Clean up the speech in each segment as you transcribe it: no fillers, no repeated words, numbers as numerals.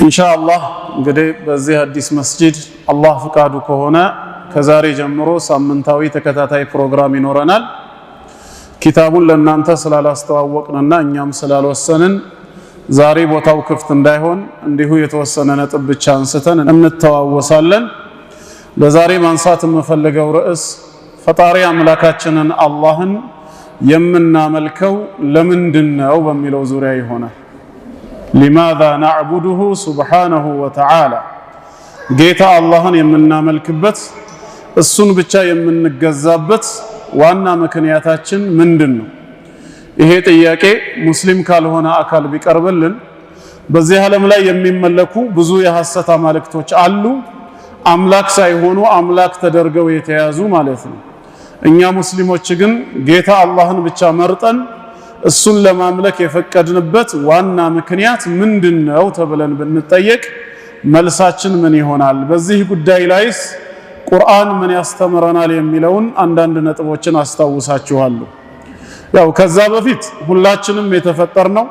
ኢንሻአላህ እንግዲህ በዚህ አዲስ መስጂድ አላህ ፍቃዱ ከሆነ ከዛሬ ጀምሮ ሳምንታዊ ተከታታይ ፕሮግራም ይኖረናል። ኪታቡን ለእናንተ ስላላስተዋወቅንና እኛም ስላልወሰንን ዛሬ ቦታው ክፍት እንዳይሆን እንዲሁ የተወሰነ ነጥብ ብቻ አንስተን እንተዋወሳለን። ለዛሬ ማንሳት የምፈልገው ርዕስ ፈጣሪ አምላካችንን አላህን የምናመልከው ለምንድነው በሚለው ዙሪያ ይሆናል። لماذا نعبده سبحانه وتعالى ጌታ አላህን የምናመልክበት እሱን ብቻ የምንገዛበት ዋና ምክንያታችን ምንድነው? ይሄ ጥያቄ ሙስሊም ካልሆነ አካል ቢቀርብልን በዚህ ዓለም ላይ የሚመለኩ ብዙ የሐሰት አማልክቶች አሉ። አምላክ ሳይሆኑ አምላክ ተደርገው የተያዙ ማለት ነው። እኛ ሙስሊሞች ግን ጌታ አላህን ብቻ መርጠን እሱን ለማምለክ የፈቀድንበት ዋና ምክንያት ምንድነው ተብለን ብንጠየቅ መልሳችን ምን ይሆናል? በዚህ ጉዳይ ላይስ ቁርአን ምን ያስተምረናል የሚለውን አንዳንድ ነጥቦችን አስታውሳችኋለሁ። ያው ከዛ በፊት ሁላችንም የተፈጠርነው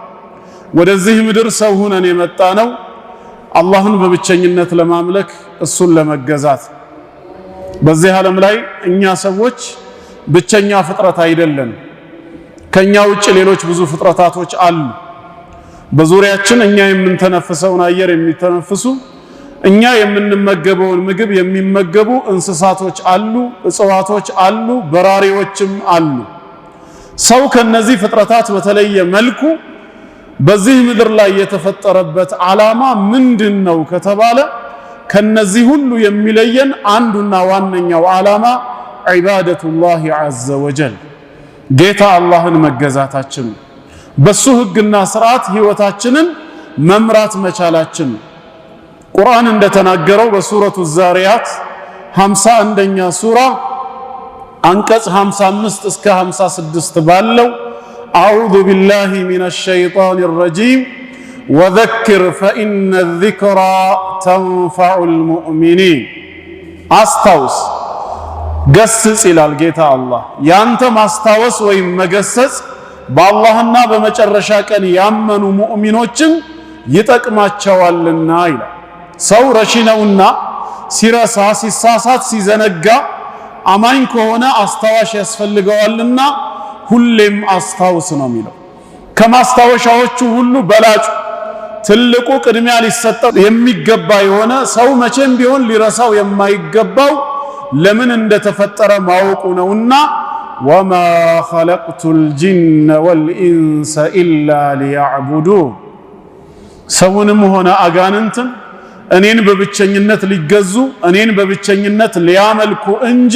ወደዚህ ምድር ሰው ሆነን የመጣነው አላህን በብቸኝነት ለማምለክ እሱን ለመገዛት። በዚህ ዓለም ላይ እኛ ሰዎች ብቸኛ ፍጥረት አይደለም። ከኛ ውጭ ሌሎች ብዙ ፍጥረታቶች አሉ። በዙሪያችን እኛ የምንተነፍሰውን አየር የሚተነፍሱ፣ እኛ የምንመገበውን ምግብ የሚመገቡ እንስሳቶች አሉ፣ እጽዋቶች አሉ፣ በራሪዎችም አሉ። ሰው ከነዚህ ፍጥረታት በተለየ መልኩ በዚህ ምድር ላይ የተፈጠረበት ዓላማ ምንድነው ከተባለ ከነዚህ ሁሉ የሚለየን አንዱና ዋነኛው ዓላማ ዒባደቱላሂ ዐዘ ወጀል ጌታ አላህን መገዛታችን፣ በሱ ህግና ስርዓት ህይወታችንን መምራት መቻላችን። ቁርአን እንደተናገረው በሱረቱ ዛሪያት 51ኛ ሱራ አንቀጽ 55 እስከ 56 ባለው አዑዙ ቢላሂ ሚነሽ ሸይጣኒ ረጂም ወዘክር ፈኢነ ዚክራ ተንፈዑል ሙእሚኒን አስታውስ ገስጽ ይላል ጌታ አላህ። ያንተ ማስታወስ ወይም መገሰጽ በአላህና በመጨረሻ ቀን ያመኑ ሙእሚኖችን ይጠቅማቸዋልና ይላል። ሰው ረሺ ነውና ሲረሳ፣ ሲሳሳት፣ ሲዘነጋ አማኝ ከሆነ አስታዋሽ ያስፈልገዋልና ሁሌም አስታውስ ነው የሚለው። ከማስታወሻዎቹ ሁሉ በላጩ ትልቁ ቅድሚያ ሊሰጠው የሚገባ የሆነ ሰው መቼም ቢሆን ሊረሳው የማይገባው ለምን እንደተፈጠረ ማወቁ ነውና ወማ ኸለቅቱል ጂነ ወልኢንሰ ኢላ ሊያዕቡዱን ሰውንም ሆነ አጋንንትን እኔን በብቸኝነት ሊገዙ እኔን በብቸኝነት ሊያመልኩ እንጂ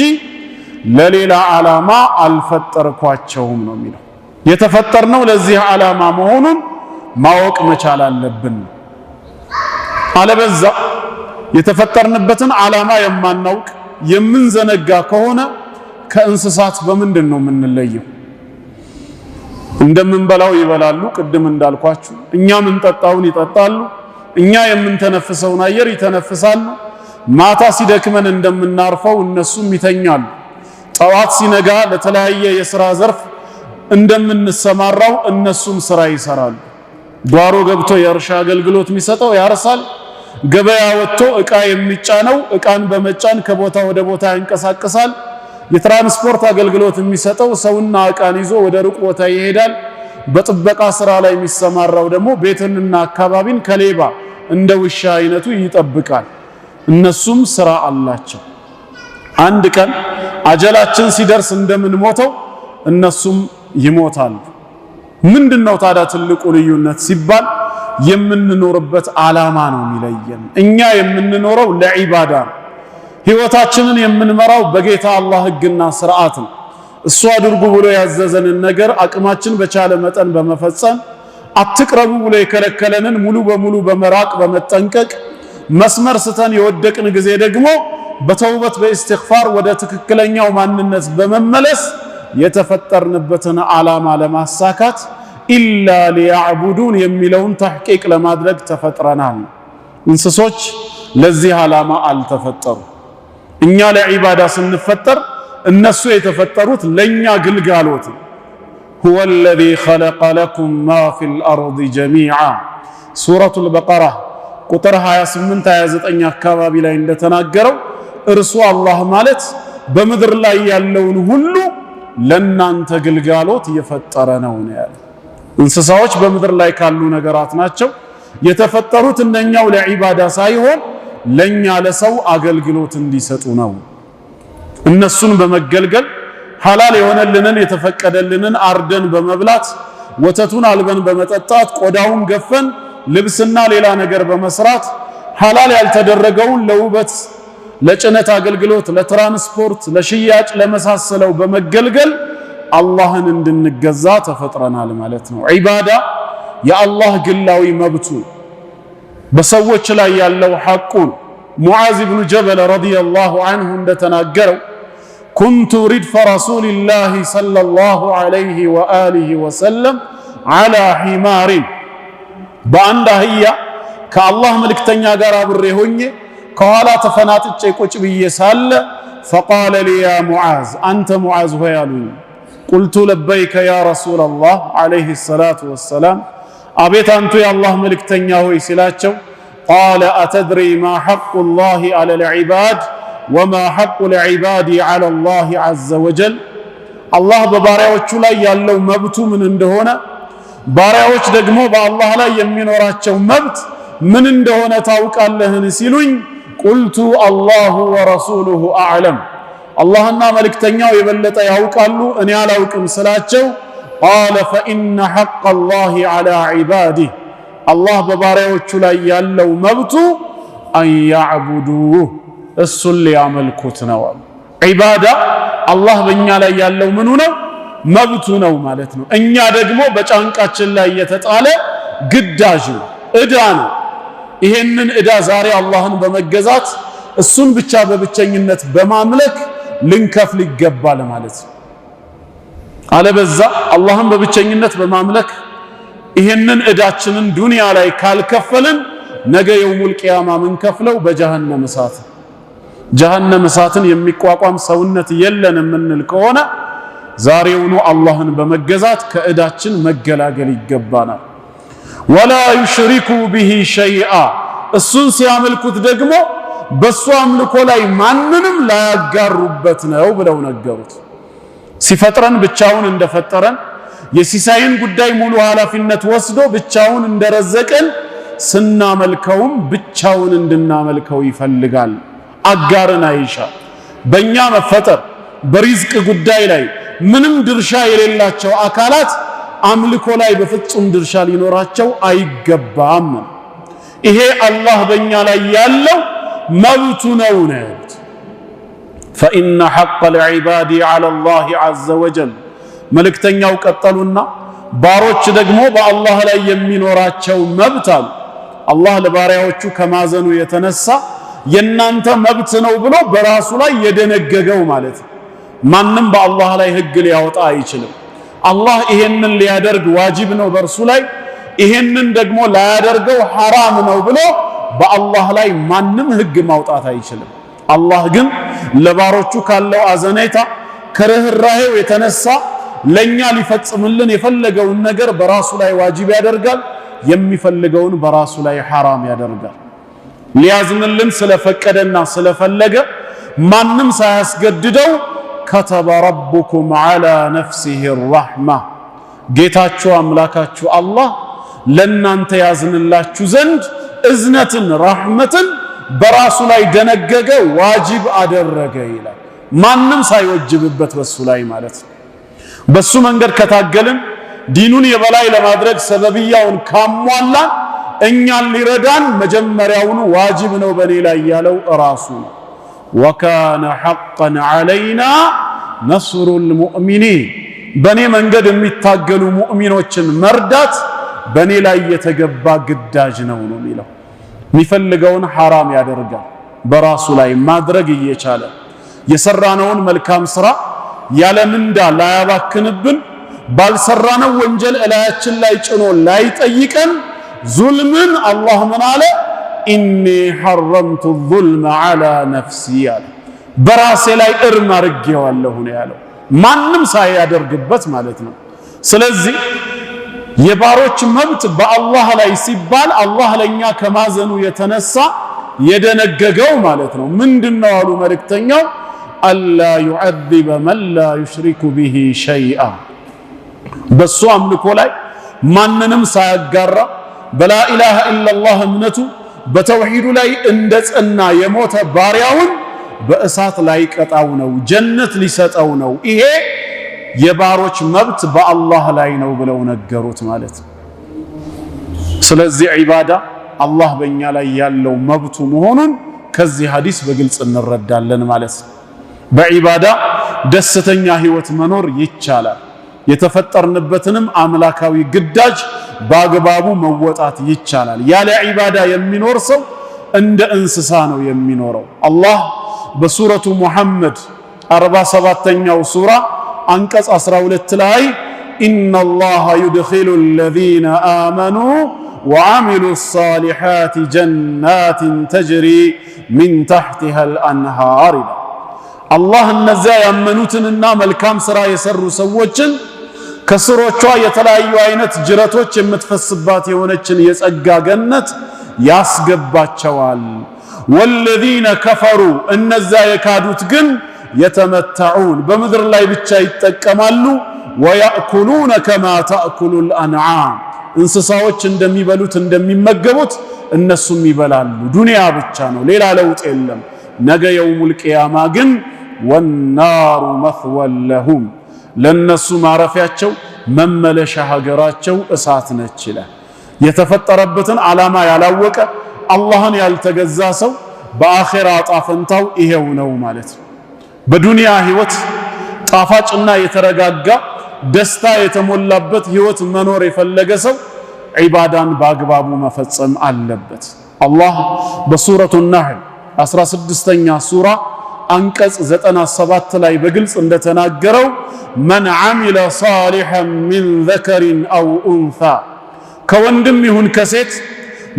ለሌላ ዓላማ አልፈጠርኳቸውም ነው የሚለው። የተፈጠርነው ለዚህ ዓላማ መሆኑን ማወቅ መቻል አለብን። አለበዛ የተፈጠርንበትን ዓላማ የማናውቅ የምንዘነጋ ከሆነ ከእንስሳት በምንድን ነው የምንለየው? እንደምንበላው ይበላሉ፣ ቅድም እንዳልኳችሁ እኛ የምንጠጣውን ይጠጣሉ፣ እኛ የምንተነፍሰውን አየር ይተነፍሳሉ። ማታ ሲደክመን እንደምናርፈው እነሱም ይተኛሉ። ጠዋት ሲነጋ ለተለያየ የሥራ ዘርፍ እንደምንሰማራው እነሱም ስራ ይሰራሉ። ጓሮ ገብቶ የእርሻ አገልግሎት የሚሰጠው ያርሳል። ገበያ ወጥቶ ዕቃ የሚጫነው ዕቃን በመጫን ከቦታ ወደ ቦታ ያንቀሳቅሳል። የትራንስፖርት አገልግሎት የሚሰጠው ሰውና ዕቃን ይዞ ወደ ሩቅ ቦታ ይሄዳል። በጥበቃ ስራ ላይ የሚሰማራው ደግሞ ቤትንና አካባቢን ከሌባ እንደ ውሻ አይነቱ ይጠብቃል። እነሱም ስራ አላቸው። አንድ ቀን አጀላችን ሲደርስ እንደምንሞተው እነሱም ይሞታሉ። ምንድነው ታዲያ ትልቁ ልዩነት ሲባል የምንኖርበት ዓላማ ነው የሚለየን። እኛ የምንኖረው ለዒባዳ ነው። ህይወታችንን የምንመራው በጌታ አላህ ህግና ስርዓት ነው። እሱ አድርጉ ብሎ ያዘዘንን ነገር አቅማችን በቻለ መጠን በመፈጸም አትቅረቡ ብሎ የከለከለንን ሙሉ በሙሉ በመራቅ በመጠንቀቅ መስመር ስተን የወደቅን ጊዜ ደግሞ በተውበት በእስትግፋር ወደ ትክክለኛው ማንነት በመመለስ የተፈጠርንበትን ዓላማ ለማሳካት ኢላ ሊያዕቡዱን የሚለውን ተሕቂቅ ለማድረግ ተፈጥረናል። እንስሶች ለዚህ ዓላማ አልተፈጠሩ። እኛ ለዒባዳ ስንፈጠር እነሱ የተፈጠሩት ለኛ ግልጋሎት። ሁወ ለዚ ኸለቀ ለኩም ማ ፊል አርዲ ጀሚዓ ሱረቱል በቀራ ቁጥር 28 29 አካባቢ ላይ እንደተናገረው እርሱ አላህ ማለት በምድር ላይ ያለውን ሁሉ ለናንተ ግልጋሎት የፈጠረ ነው ያለው። እንስሳዎች በምድር ላይ ካሉ ነገራት ናቸው የተፈጠሩት እነኛው ለዒባዳ ሳይሆን ለኛ ለሰው አገልግሎት እንዲሰጡ ነው። እነሱን በመገልገል ሐላል የሆነልንን የተፈቀደልንን አርደን በመብላት ወተቱን አልበን በመጠጣት ቆዳውን ገፈን ልብስና ሌላ ነገር በመስራት ሐላል ያልተደረገውን ለውበት ለጭነት አገልግሎት ለትራንስፖርት ለሽያጭ ለመሳሰለው በመገልገል አላህን እንድንገዛ ተፈጥረናል ማለት ነው። ዒባዳ የአላህ ግላዊ መብቱ በሰዎች ላይ ያለው ሐቁን ሙዓዝ ብኑ ጀበል ረዲየላሁ ዐንሁ እንደተናገረው ኩንቱ ሪድፈ ረሱሊላሂ ሰለላሁ ዐለይሂ ወአሊሂ ወሰለም ዐላ ሒማሪን በአንድ አህያ ከአላህ መልእክተኛ ጋር አብሬ ሆኜ ከኋላ ተፈናጥጬ ቁጭ ብዬ ሳለ ፈቃለ ሊ ያ ሙዓዝ አንተ ሙዓዝ ሆይ አሉኝ። ቁልቱ ለበይከ ያ ረሱለላህ ዐለይሂ ሰላቱ ወሰላም አቤት አንቱ የአላህ መልእክተኛ ሆይ ሲላቸው ቃለ አተድሪ ማ ሐቁ ላሂ ዐለል ዒባድ ወማ ሐቁ ልዒባድ ዐላ ላህ ዐዘ ወጀል አላህ በባሪያዎቹ ላይ ያለው መብቱ ምን እንደሆነ ባሪያዎች ደግሞ በአላህ ላይ የሚኖራቸው መብት ምን እንደሆነ ታውቃለህን ሲሉኝ ቁልቱ አላሁ ወረሱሉሁ አዕለም አላህና መልእክተኛው የበለጠ ያውቃሉ እኔ አላውቅም ስላቸው ቃለ ፈኢነ ሐቀ ላሂ ዐላ ዒባዲህ አላህ በባሪያዎቹ ላይ ያለው መብቱ አን ያዕቡዱህ እሱን ሊያመልኩት ነው። ዒባዳ አላህ በእኛ ላይ ያለው ምኑ ነው? መብቱ ነው ማለት ነው። እኛ ደግሞ በጫንቃችን ላይ የተጣለ ግዳጅ ነው፣ ዕዳ ነው። ይሄንን ዕዳ ዛሬ አላህን በመገዛት እሱን ብቻ በብቸኝነት በማምለክ ልንከፍል ይገባል ማለት ነው። አለበዛ አላህን በብቸኝነት በማምለክ ይሄንን ዕዳችንን ዱንያ ላይ ካልከፈልን ነገ የውሙል ቂያማ ምን ከፍለው በጀሃነም እሳት ጀሃነም እሳትን የሚቋቋም ሰውነት የለን የምንል ከሆነ ዛሬውኑ አላህን በመገዛት ከዕዳችን መገላገል ይገባናል። ወላ ዩሽሪኩ ቢሂ ሸይአ እሱን ሲያመልኩት ደግሞ በሱ አምልኮ ላይ ማንንም ላያጋሩበት ነው ብለው ነገሩት። ሲፈጥረን ብቻውን እንደፈጠረን የሲሳይን ጉዳይ ሙሉ ኃላፊነት ወስዶ ብቻውን እንደረዘቀን ስናመልከውም ብቻውን እንድናመልከው ይፈልጋል። አጋርን አይሻ። በእኛ መፈጠር በሪዝቅ ጉዳይ ላይ ምንም ድርሻ የሌላቸው አካላት አምልኮ ላይ በፍጹም ድርሻ ሊኖራቸው አይገባም። ይሄ አላህ በእኛ ላይ ያለው መብቱ ነው ያሉት። ፈኢነ ሐቀ ልዒባድ ዐላ ላህ ዐዘ ወጀል መልእክተኛው ቀጠሉና ባሮች ደግሞ በአላህ ላይ የሚኖራቸው መብት አሉ። አላህ ለባሪያዎቹ ከማዘኑ የተነሳ የናንተ መብት ነው ብሎ በራሱ ላይ የደነገገው ማለት ነው። ማንም በአላህ ላይ ህግ ሊያወጣ አይችልም። አላህ ይሄንን ሊያደርግ ዋጅብ ነው በእርሱ ላይ፣ ይሄንን ደግሞ ላያደርገው ሐራም ነው ብሎ በአላህ ላይ ማንም ህግ ማውጣት አይችልም። አላህ ግን ለባሮቹ ካለው አዘኔታ ከርህራሄው የተነሳ ለኛ ሊፈጽምልን የፈለገውን ነገር በራሱ ላይ ዋጅብ ያደርጋል፣ የሚፈልገውን በራሱ ላይ ሐራም ያደርጋል። ሊያዝንልን ስለፈቀደና ስለፈለገ ማንም ሳያስገድደው ከተበ ረቡኩም ዐላ ነፍሲሂ ረሕማ ጌታችሁ አምላካችሁ አላህ ለናንተ ያዝንላችሁ ዘንድ እዝነትን ረሕመትን በራሱ ላይ ደነገገ፣ ዋጅብ አደረገ ይላል። ማንም ሳይወጅብበት በሱ ላይ ማለት ነው። በሱ መንገድ ከታገልን ዲኑን የበላይ ለማድረግ ሰበብያውን ካሟላን እኛን ሊረዳን መጀመሪያውኑ ዋጅብ ነው በኔ ላይ ያለው ራሱ ነው። ወካነ ሐቀን ዐለይና ነስሩል ሙእሚኒን በኔ መንገድ የሚታገሉ ሙእሚኖችን መርዳት በኔ ላይ የተገባ ግዳጅ ነው ነው የሚለው። የሚፈልገውን ሐራም ያደርጋል በራሱ ላይ ማድረግ እየቻለ የሰራነውን መልካም ስራ ያለ ምንዳ ላያባክንብን ባልሰራነው ወንጀል እላያችን ላይ ጭኖ ላይጠይቀን ዙልምን አላህ ምን አለ? ኢኒ ሐረምቱ ዙልመ ዐላ ነፍሲ አለ። በራሴ ላይ እርም አድርጌዋለሁ ነው ያለው፣ ማንም ሳያደርግበት ማለት ነው። ስለዚህ የባሮች መብት በአላህ ላይ ሲባል አላህ ለኛ ከማዘኑ የተነሳ የደነገገው ማለት ነው። ምንድነው አሉ መልእክተኛው? አላ يعذب من لا يشرك به شيئا በሱ አምልኮ ላይ ማንንም ሳያጋራ በላ ኢላሃ ኢላላህ እምነቱ በተውሂዱ ላይ እንደጸና የሞተ ባሪያውን በእሳት ላይ ቀጣው ነው፣ ጀነት ሊሰጠው ነው። ይሄ የባሮች መብት በአላህ ላይ ነው ብለው ነገሩት ማለት ነው። ስለዚህ ዒባዳ አላህ በእኛ ላይ ያለው መብቱ መሆኑን ከዚህ ሐዲስ በግልጽ እንረዳለን ማለት ነው። በዒባዳ ደስተኛ ህይወት መኖር ይቻላል። የተፈጠርንበትንም አምላካዊ ግዳጅ በአግባቡ መወጣት ይቻላል። ያለ ዒባዳ የሚኖር ሰው እንደ እንስሳ ነው የሚኖረው። አላህ በሱረቱ ሙሐመድ 47ኛው ሱራ አንቀጽ 12 ላይ ኢነላሃ ዩድኺሉ አለዚነ አመኑ ወዐሚሉ ሷሊሓት ጀናትን ተጅሪ ሚን ተሕቲሃ አልአንሃር ይላል። አላህ እነዚያ ያመኑትንና መልካም ሥራ የሰሩ ሰዎችን ከስሮቿ የተለያዩ አይነት ጅረቶች የምትፈስባት የሆነችን የጸጋ ገነት ያስገባቸዋል። ወለዚነ ከፈሩ እነዚያ የካዱት ግን የተመተዑን በምድር ላይ ብቻ ይጠቀማሉ። ወያእኩሉነ ከማ ተእኩሉል አንዓም እንስሳዎች እንደሚበሉት እንደሚመገቡት እነሱም ይበላሉ። ዱንያ ብቻ ነው፣ ሌላ ለውጥ የለም። ነገ የውሙል ቂያማ ግን ወናሩ መኽወን ለሁም ለነሱ ማረፊያቸው መመለሻ ሀገራቸው እሳት ነች ይላል። የተፈጠረበትን ዓላማ ያላወቀ አላህን ያልተገዛ ሰው በአኺራ ዕጣ ፈንታው ይሄው ነው ማለት ነው። በዱንያ ህይወት ጣፋጭና የተረጋጋ ደስታ የተሞላበት ህይወት መኖር የፈለገ ሰው ዒባዳን በአግባቡ መፈጸም አለበት። አላህ በሱረቱ ነህል 16ኛ ሱራ አንቀጽ 97 ላይ በግልጽ እንደተናገረው መን ዓሚለ ሷሊሐን ሚን ዘከሪን አው ኡንሳ ከወንድም ይሁን ከሴት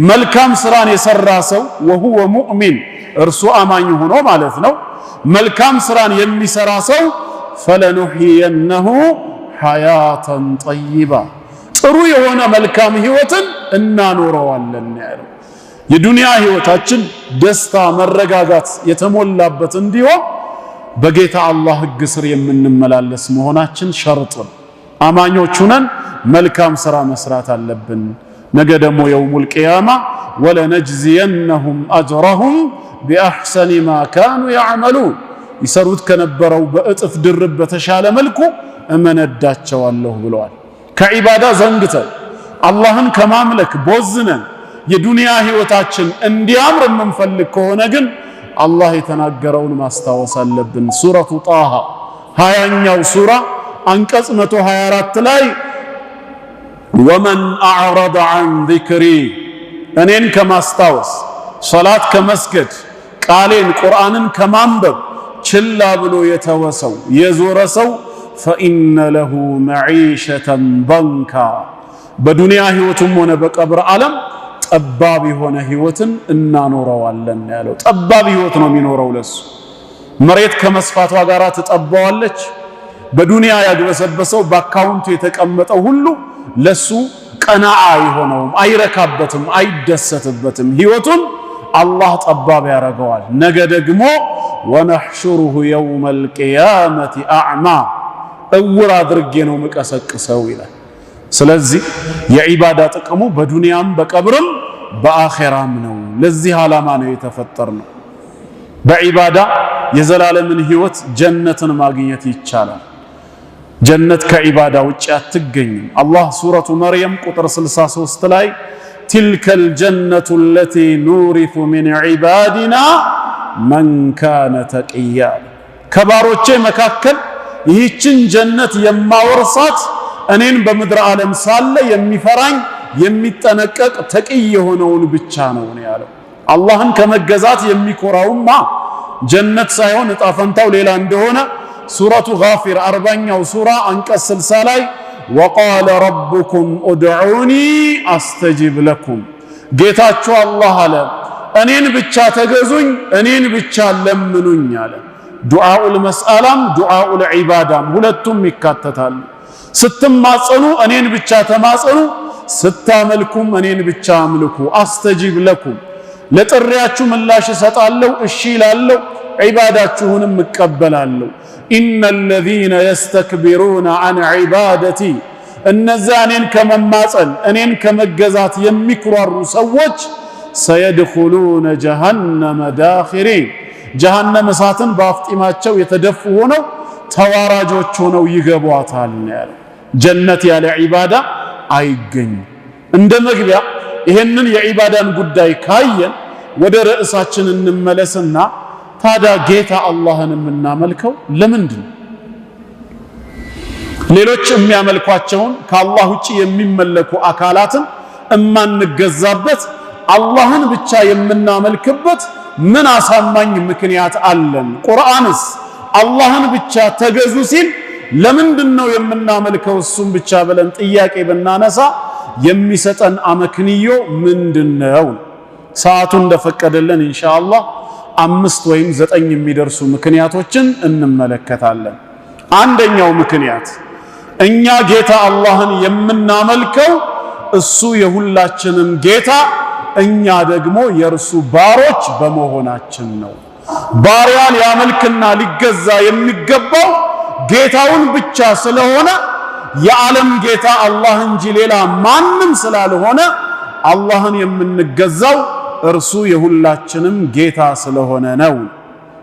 መልካም ስራን የሰራ ሰው ወሁወ ሙእሚን እርሱ አማኝ ሆኖ ማለት ነው። መልካም ስራን የሚሰራ ሰው ፈለኑሕየነሁ ሐያተን ጠይባ ጥሩ የሆነ መልካም ህይወትን እናኖረዋለን ያለው። የዱንያ ህይወታችን ደስታ መረጋጋት የተሞላበት እንዲሆን በጌታ አላህ ህግ ስር የምንመላለስ መሆናችን ሸርጥ ነው። አማኞች ሆነን መልካም ስራ መስራት አለብን። ነገ ደግሞ የውሙል ቂያማ ወለነጅዚየነሁም አጅረሁም ቢአሕሰኒ ማ ካኑ ያዕመሉን ይሰሩት ከነበረው በእጥፍ ድርብ በተሻለ መልኩ እመነዳቸዋለሁ ብለዋል። ከዒባዳ ዘንግተን አላህን ከማምለክ ቦዝነን የዱንያ ህይወታችን እንዲያምር የምንፈልግ ከሆነ ግን አላህ የተናገረውን ማስታወስ አለብን። ሱረቱ ጣሃ 20ኛው ሱራ አንቀጽ 124 ላይ ወመን አዕረደ ዐን ዚክሪ እኔን ከማስታወስ ሶላት ከመስገድ ቃሌን ቁርአንን ከማንበብ ችላ ብሎ የተወሰው የዞረ ሰው ፈኢነ ለሁ መዒሸተን ضንካ በዱንያ ህይወቱም ሆነ በቀብር ዓለም ጠባብ የሆነ ህይወትን እናኖረዋለን ያለው። ጠባብ ህይወት ነው የሚኖረው ለሱ። መሬት ከመስፋቷ ጋር ትጠባዋለች። በዱንያ ያግበሰበሰው በአካውንቱ የተቀመጠው ሁሉ ለሱ ቀናዓ አይሆነውም፣ አይረካበትም፣ አይደሰትበትም። ህይወቱን አላህ ጠባብ ያረገዋል። ነገ ደግሞ ወነሕሹሩሁ የውመል ቂያመቲ አዕማ እውር አድርጌ ነው መቀሰቅሰው ይላል። ስለዚህ የዒባዳ ጥቅሙ በዱንያም በቀብርም በአኺራም ነው። ለዚህ ዓላማ ነው የተፈጠርነው። በዒባዳ የዘላለምን ህይወት ጀነትን ማግኘት ይቻላል። ጀነት ከዒባዳ ውጭ አትገኝም። አላህ ሱረቱ መርየም ቁጥር 63 ላይ ትልከል ጀነቱ ለቲ ኑሪቱ ሚን ዒባዲና መን ካነ ተቂያ ከባሮቼ መካከል ይህችን ጀነት የማወርሳት እኔን በምድር ዓለም ሳለ የሚፈራኝ የሚጠነቀቅ ተቂይ የሆነውን ብቻ ነው ያለው። አላህን ከመገዛት የሚኮራውማ ጀነት ሳይሆን ዕጣ ፈንታው ሌላ እንደሆነ ሱረቱ ጋፊር 40ኛው ሱራ አንቀጽ 60 ላይ ወቃለ ረቡኩም ኡድዑኒ አስተጂብ ለኩም ጌታችሁ አላህ አለ እኔን ብቻ ተገዙኝ፣ እኔን ብቻ ለምኑኝ አለ። ዱዓኡል መስአላም ዱዓኡል ዒባዳም ሁለቱም ይካተታሉ። ስትማጸኑ እኔን ብቻ ተማጸኑ፣ ስታመልኩም እኔን ብቻ አምልኩ። አስተጂብ ለኩም ለጥሪያችሁ ምላሽ እሰጣለሁ፣ እሺ እላለሁ፣ ዒባዳችሁንም እቀበላለሁ። ኢነ ለዚነ የስተክቢሩነ ዐን ዒባደቲ እነዚያ እኔን ከመማጸን እኔን ከመገዛት የሚኩራሩ ሰዎች ሰየድኹሉነ ጀሃነመ ዳኺሪን ጀሃነም እሳትን በአፍጢማቸው የተደፉ ሆነው ተዋራጆች ሆነው ይገቧታል ነው ያለው። ጀነት ያለ ዒባዳ አይገኝም። እንደ መግቢያ ይሄንን የዒባዳን ጉዳይ ካየን ወደ ርዕሳችን እንመለስና ታዲያ ጌታ አላህን የምናመልከው ለምንድን ነው? ሌሎች የሚያመልኳቸውን ከአላህ ውጪ የሚመለኩ አካላትን እማንገዛበት አላህን ብቻ የምናመልክበት ምን አሳማኝ ምክንያት አለን? ቁርአንስ አላህን ብቻ ተገዙ ሲል ለምንድን ነው የምናመልከው እሱን ብቻ ብለን ጥያቄ ብናነሳ የሚሰጠን አመክንዮ ምንድነው? ሰዓቱ እንደፈቀደልን ኢንሻአላህ 5 ወይም 9 የሚደርሱ ምክንያቶችን እንመለከታለን። አንደኛው ምክንያት እኛ ጌታ አላህን የምናመልከው እሱ የሁላችንም ጌታ እኛ ደግሞ የእርሱ ባሮች በመሆናችን ነው። ባሪያ ሊያመልክና ሊገዛ የሚገባው ጌታውን ብቻ ስለሆነ የዓለም ጌታ አላህ እንጂ ሌላ ማንም ስላልሆነ አላህን የምንገዛው እርሱ የሁላችንም ጌታ ስለሆነ ነው።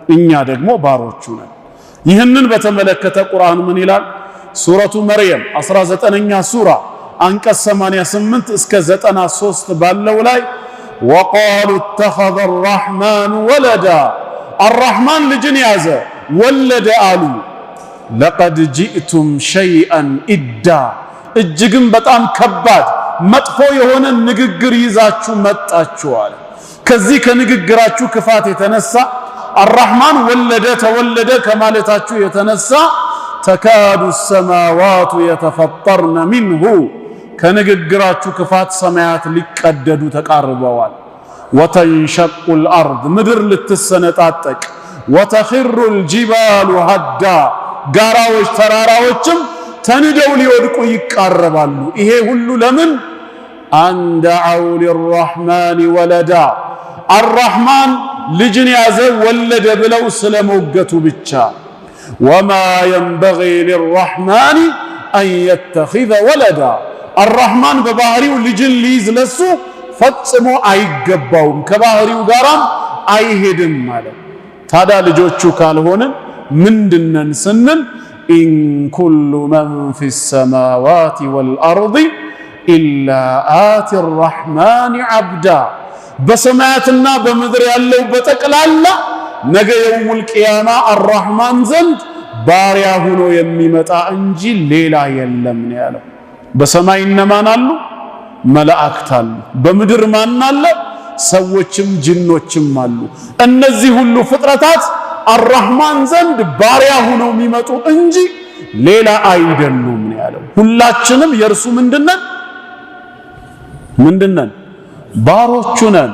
እኛ ደግሞ ባሮቹ ነን። ይህንን በተመለከተ ቁርአን ምን ይላል? ሱረቱ መርየም 19ኛ ሱራ አንቀጽ 88 እስከ 93 ባለው ላይ ወቃሉ እተኸዘ አርረሕማኑ ወለዳ አርረሕማን ልጅን ያዘ ወለደ አሉ። ለቀድ ጂእቱም ሸይአን ኢዳ እጅግም በጣም ከባድ መጥፎ የሆነ ንግግር ይዛችሁ መጣችኋል። ከዚህ ከንግግራችሁ ክፋት የተነሳ አርረሕማን ወለደ ተወለደ ከማለታችሁ የተነሳ ተካዱ ሰማዋቱ የተፈጠርነ ሚንሁ ከንግግራችሁ ክፋት ሰማያት ሊቀደዱ ተቃርበዋል። ወተንሸቁል አርድ ምድር ልትሰነጣጠቅ፣ ወተኽሩል ጂባሉ ሀዳ ጋራዎች ተራራዎችም ተንደው ሊወድቁ ይቃረባሉ። ይሄ ሁሉ ለምን? አንደዐው ሊረሕማን ወለዳ አርረሕማን ልጅን ያዘ ወለደ ብለው ስለሞገቱ ብቻ። ወማ የንበጊ ሊረሕማን አን የተኺዘ ወለዳ አርረሕማን በባህሪው ልጅን ሊይዝ ለሱ ፈጽሞ አይገባውም፣ ከባህሪው ጋራም አይሄድም ማለት። ታዲያ ልጆቹ ካልሆንን ምንድነን ስንል ኢን ኩሉ መን ፊ ሰማዋት ወልአርድ ኢላ አቲ አርረሕማን ዐብዳ በሰማያትና በምድር ያለው በጠቅላላ ነገ የውሙል ቂያማ አርረሕማን ዘንድ ባሪያ ሆኖ የሚመጣ እንጂ ሌላ የለም ነው ያለው። በሰማይ እነማን አሉ? መላእክት አሉ። በምድር ማን አለ? ሰዎችም ጅኖችም አሉ። እነዚህ ሁሉ ፍጥረታት አርረሕማን ዘንድ ባሪያ ሆነው የሚመጡ እንጂ ሌላ አይደሉም ነው ያለው። ሁላችንም የእርሱ ምንድነን? ባሮቹ ነን።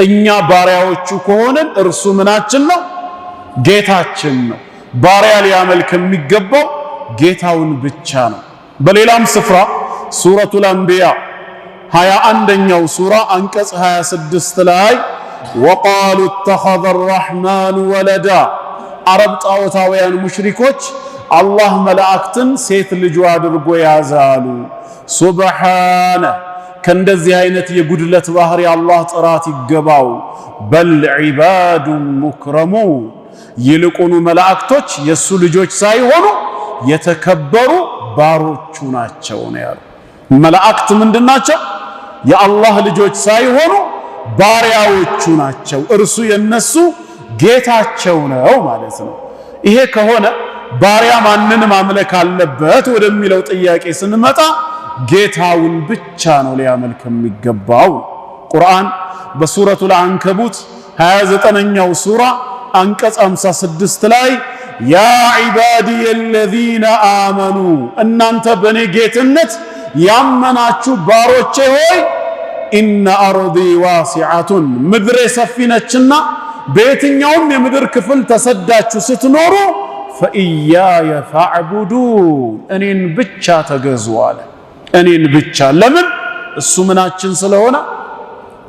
እኛ ባሪያዎቹ ከሆነን እርሱ ምናችን ነው? ጌታችን ነው። ባሪያ ሊያመልክ የሚገባው ጌታውን ብቻ ነው። በሌላም ስፍራ ሱረቱል አንቢያ 21ኛው ሱራ አንቀጽ 26 ላይ ወቃሉ እተኸዘ አርረሕማኑ ወለዳ አረብ ጣዖታውያን ሙሽሪኮች አላህ መላእክትን ሴት ልጁ አድርጎ ያዛሉ። ሱብሓነህ ከእንደዚህ አይነት የጉድለት ባህሪ አላህ ጥራት ይገባው። በል ዒባዱን ሙክረሙን ይልቁኑ መላእክቶች የእሱ ልጆች ሳይሆኑ የተከበሩ ባሮቹ ናቸው ነው ያለው። መላእክት ምንድናቸው? የአላህ ልጆች ሳይሆኑ ባሪያዎቹ ናቸው። እርሱ የነሱ ጌታቸው ነው ማለት ነው። ይሄ ከሆነ ባሪያ ማንን ማምለክ አለበት ወደሚለው ጥያቄ ስንመጣ ጌታውን ብቻ ነው ሊያመልክ የሚገባው። ቁርአን በሱረቱል አንከቡት 29ኛው ሱራ አንቀጽ 56 ላይ ያ ዒባዲየ አለዚነ አመኑ እናንተ በኔ ጌትነት ያመናችሁ ባሮቼ ሆይ ኢነ አርዲ ዋሲዐቱን ምድሬ ሰፊ ነችና በየትኛውም የምድር ክፍል ተሰዳችሁ ስትኖሩ ፈኢያየ ፈዕቡዱን እኔን ብቻ ተገዙ አለ። እኔን ብቻ። ለምን? እሱ ምናችን ስለሆነ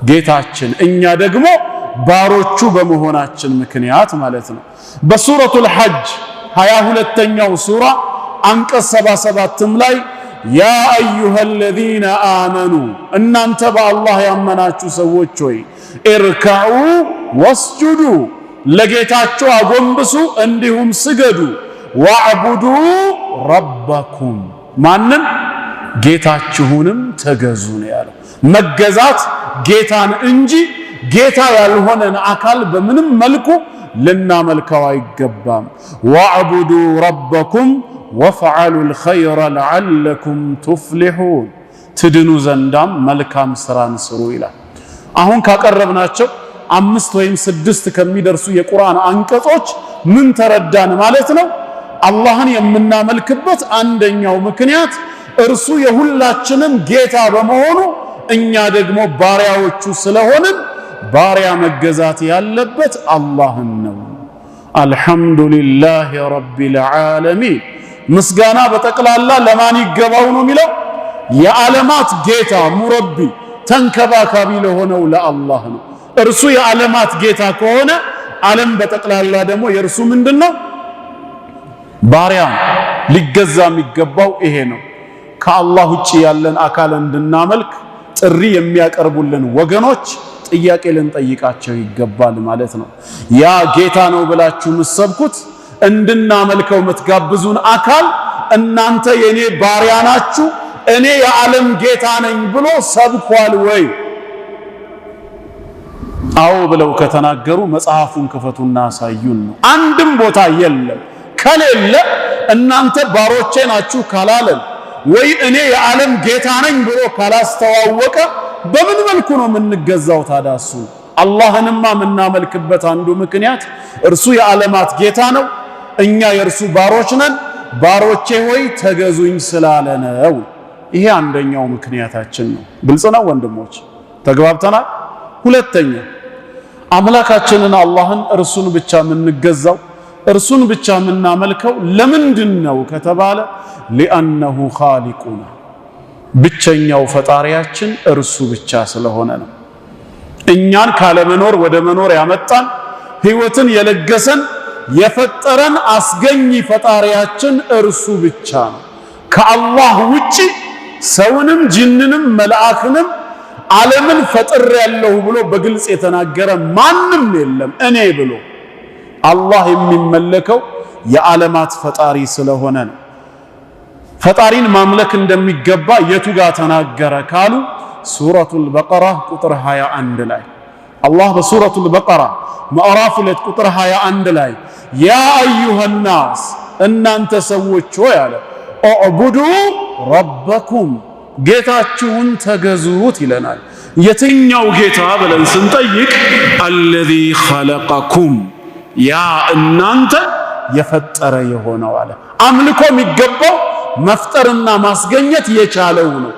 ጌታችን፣ እኛ ደግሞ ባሮቹ በመሆናችን ምክንያት ማለት ነው። በሱረቱል ሐጅ 22ኛው ሱራ አንቀጽ 77ም ላይ ያ አዩሃ ለዚነ አመኑ እናንተ በአላህ ያመናችሁ ሰዎች ሆይ ኢርካዑ ወስጁዱ ለጌታችሁ አጎንብሱ እንዲሁም ስገዱ፣ ወዕቡዱ ረበኩም ማንን? ጌታችሁንም ተገዙ ነው ያለው። መገዛት ጌታን እንጂ ጌታ ያልሆነን አካል በምንም መልኩ ልናመልከው አይገባም። ወዕቡዱ ረበኩም ወፍዐሉል ኸይረ ለዐለኩም ቱፍሊሑን ትድኑ ዘንዳም መልካም ስራን ስሩ ይላል። አሁን ካቀረብናቸው 5 ወይም 6 ከሚደርሱ የቁርአን አንቀጾች ምን ተረዳን ማለት ነው? አላህን የምናመልክበት አንደኛው ምክንያት እርሱ የሁላችንም ጌታ በመሆኑ እኛ ደግሞ ባሪያዎቹ ስለሆንን ባሪያ መገዛት ያለበት አላህን ነው። አልሐምዱሊላሂ ረቢል ዓለሚን ምስጋና በጠቅላላ ለማን ይገባው ነው የሚለው? የዓለማት ጌታ ሙረቢ ተንከባካቢ ለሆነው ለአላህ ነው። እርሱ የዓለማት ጌታ ከሆነ ዓለም በጠቅላላ ደግሞ የእርሱ ምንድነው? ባሪያ ሊገዛ የሚገባው ይሄ ነው። ከአላህ ውጪ ያለን አካል እንድናመልክ ጥሪ የሚያቀርቡልን ወገኖች ጥያቄ ልንጠይቃቸው ይገባል ማለት ነው። ያ ጌታ ነው ብላችሁ የምትሰብኩት እንድናመልከው የምትጋብዙን አካል እናንተ የኔ ባሪያ ናችሁ እኔ የዓለም ጌታ ነኝ ብሎ ሰብኳል ወይ? አዎ ብለው ከተናገሩ መጽሐፉን ክፈቱና አሳዩን ነው። አንድም ቦታ የለም። ከሌለ እናንተ ባሮቼ ናችሁ ካላለን ወይ እኔ የዓለም ጌታ ነኝ ብሎ ካላስተዋወቀ በምን መልኩ ነው የምንገዛው ታዲያ? እሱ አላህንማ የምናመልክበት አንዱ ምክንያት እርሱ የዓለማት ጌታ ነው፣ እኛ የእርሱ ባሮች ነን። ባሮቼ ሆይ ተገዙኝ ስላለ ነው። ይሄ አንደኛው ምክንያታችን ነው። ግልጽ ነው ወንድሞች፣ ተግባብተናል። ሁለተኛ አምላካችንን አላህን እርሱን ብቻ የምንገዛው እርሱን ብቻ የምናመልከው ለምንድን ነው ከተባለ ሊአነሁ ኻሊቁና ብቸኛው ፈጣሪያችን እርሱ ብቻ ስለሆነ ነው። እኛን ካለመኖር ወደ መኖር ያመጣን ህይወትን የለገሰን የፈጠረን አስገኝ ፈጣሪያችን እርሱ ብቻ ነው። ከአላህ ውጪ ሰውንም ጅንንም መልአክንም ዓለምን ፈጥሬያለሁ ብሎ በግልጽ የተናገረ ማንም የለም እኔ ብሎ። አላህ የሚመለከው የዓለማት ፈጣሪ ስለሆነ ነው። ፈጣሪን ማምለክ እንደሚገባ የቱ ጋር ተናገረ ካሉ ሱረቱል በቀራ ቁጥር 21 ላይ አላህ በሱረቱል በቀራ ምዕራፍ 2 ቁጥር 21 ላይ ያ አዩሃ ናስ እናንተ ሰዎች ሆይ አለ ኡዕቡዱ ረበኩም ጌታችሁን ተገዙት ይለናል። የትኛው ጌታ ብለን ስንጠይቅ አለዚ ኸለቀኩም ያ እናንተ የፈጠረ የሆነው አለ። አምልኮ የሚገባው መፍጠርና ማስገኘት የቻለው ነው።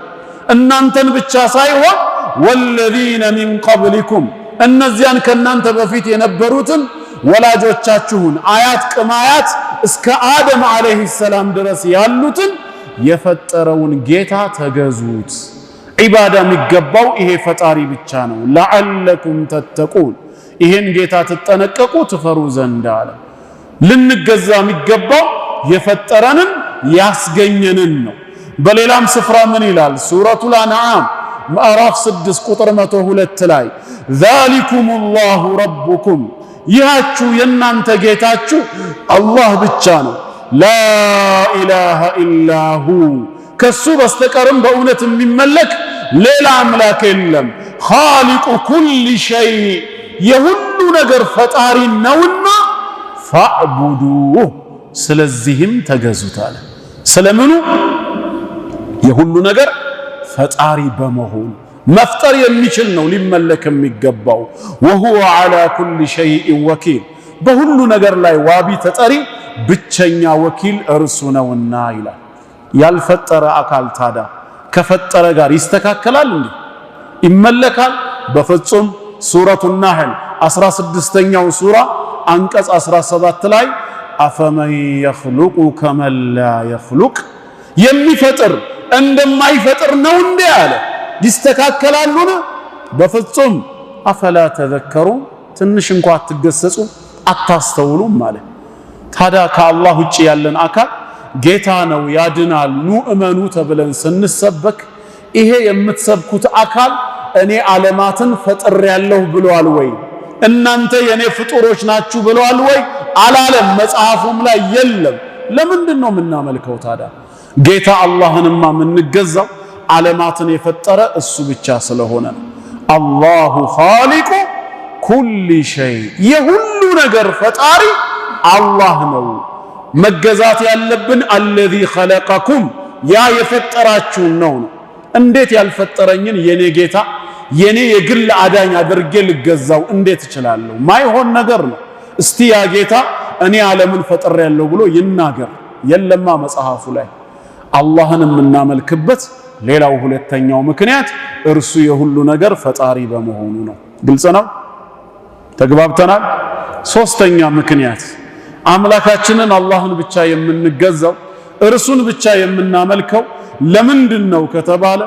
እናንተን ብቻ ሳይሆን ወለዚነ ሚን ቀብሊኩም እነዚያን ከናንተ በፊት የነበሩትን ወላጆቻችሁን አያት ቅማያት እስከ አደም አለይሂ ሰላም ድረስ ያሉትን የፈጠረውን ጌታ ተገዙት። ዒባዳ የሚገባው ይሄ ፈጣሪ ብቻ ነው። ለዓለኩም ተተቁን ይሄን ጌታ ትጠነቀቁ ትፈሩ ዘንድ አለ። ልንገዛ የሚገባው የፈጠረንን ያስገኘንን ነው። በሌላም ስፍራ ምን ይላል? ሱረቱል አንዓም ምዕራፍ 6 ቁጥር 102 ላይ ዛሊኩሙላሁ ረቡኩም ይሃችሁ የናንተ ጌታችሁ አላህ ብቻ ነው። ላኢላሃ ኢላሁ ከሱ በስተቀርም በእውነት የሚመለክ ሌላ አምላክ የለም። ኻሊቁ ኩሊ ሸይ የሁሉ ነገር ፈጣሪ ነውና ፈዕቡዱህ ስለዚህም ተገዙት አለ። ስለምኑ? የሁሉ ነገር ፈጣሪ በመሆኑ መፍጠር የሚችል ነው ሊመለክ የሚገባው። ወሁወ ዐላ ኩሊ ሸይኢን ወኪል በሁሉ ነገር ላይ ዋቢ ተጠሪ ብቸኛ ወኪል እርሱ ነውና ይላል። ያልፈጠረ አካል ታዲያ ከፈጠረ ጋር ይስተካከላል እንዴ? ይመለካል? በፍጹም። ሱረቱ ናህል 16ኛው ሱራ አንቀጽ 17 ላይ አፈመን የኽሉቁ ከመን ላ የኽሉቅ የሚፈጥር እንደማይፈጥር ነው እንዴ አለ። ይስተካከላሉን? በፍጹም። አፈላ ተዘከሩን ትንሽ እንኳ አትገሰጹ አታስተውሉም ማለት። ታዲያ ከአላህ ውጭ ያለን አካል ጌታ ነው ያድናል ኑ እመኑ ተብለን ስንሰበክ ይሄ የምትሰብኩት አካል እኔ ዓለማትን ፈጥሬያለሁ ብሏል ወይ? እናንተ የኔ ፍጡሮች ናችሁ ብሏል ወይ? አላለም። መጽሐፉም ላይ የለም። ለምንድን ነው የምናመልከው ታዲያ? ጌታ አላህንማ የምንገዛው ዓለማትን የፈጠረ እሱ ብቻ ስለሆነ ነው። አላሁ ኻሊቁ ኩሊ ሸይ፣ የሁሉ ነገር ፈጣሪ አላህ ነው። መገዛት ያለብን አለዚ ኸለቀኩም፣ ያ የፈጠራችሁን ነው። እንዴት ያልፈጠረኝን የኔ ጌታ የኔ የግል አዳኝ አድርጌ ልገዛው እንዴት እችላለሁ? ማይሆን ነገር ነው። እስቲ ያ ጌታ እኔ ዓለምን ፈጥሬያለሁ ብሎ ይናገር። የለማ መጽሐፉ ላይ። አላህን የምናመልክበት ሌላው ሁለተኛው ምክንያት እርሱ የሁሉ ነገር ፈጣሪ በመሆኑ ነው። ግልጽ ነው? ተግባብተናል? ሶስተኛ ምክንያት አምላካችንን አላህን ብቻ የምንገዛው እርሱን ብቻ የምናመልከው ለምንድን ነው ከተባለ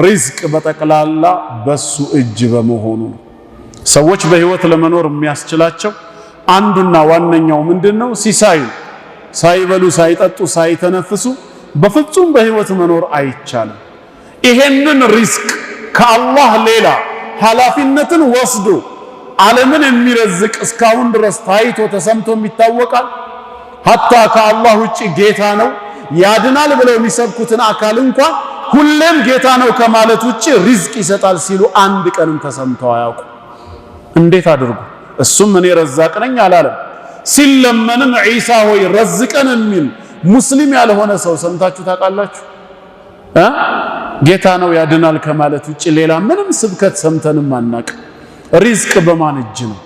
ሪዝቅ በጠቅላላ በሱ እጅ በመሆኑ ነው። ሰዎች በህይወት ለመኖር የሚያስችላቸው አንዱና ዋነኛው ምንድነው? ሲሳዩ። ሳይበሉ ሳይጠጡ ሳይተነፍሱ በፍጹም በህይወት መኖር አይቻልም። ይሄንን ሪዝቅ ከአላህ ሌላ ኃላፊነትን ወስዶ ዓለምን የሚረዝቅ እስካሁን ድረስ ታይቶ ተሰምቶ ይታወቃል? ሀታ ከአላህ ውጪ ጌታ ነው ያድናል ብለው የሚሰብኩትን አካል እንኳን ሁሌም ጌታ ነው ከማለት ውጪ ሪዝቅ ይሰጣል ሲሉ አንድ ቀንም ተሰምተው አያውቁ። እንዴት አድርጉ? እሱም እኔ ረዛቅ ነኝ አላለም። ሲለመንም ዒሳ ሆይ ረዝቀን የሚል ሙስሊም ያልሆነ ሰው ሰምታችሁ ታውቃላችሁ? ጌታ ነው ያድናል ከማለት ውጪ ሌላ ምንም ስብከት ሰምተንም አናቅ። ሪዝቅ በማን እጅ ነው?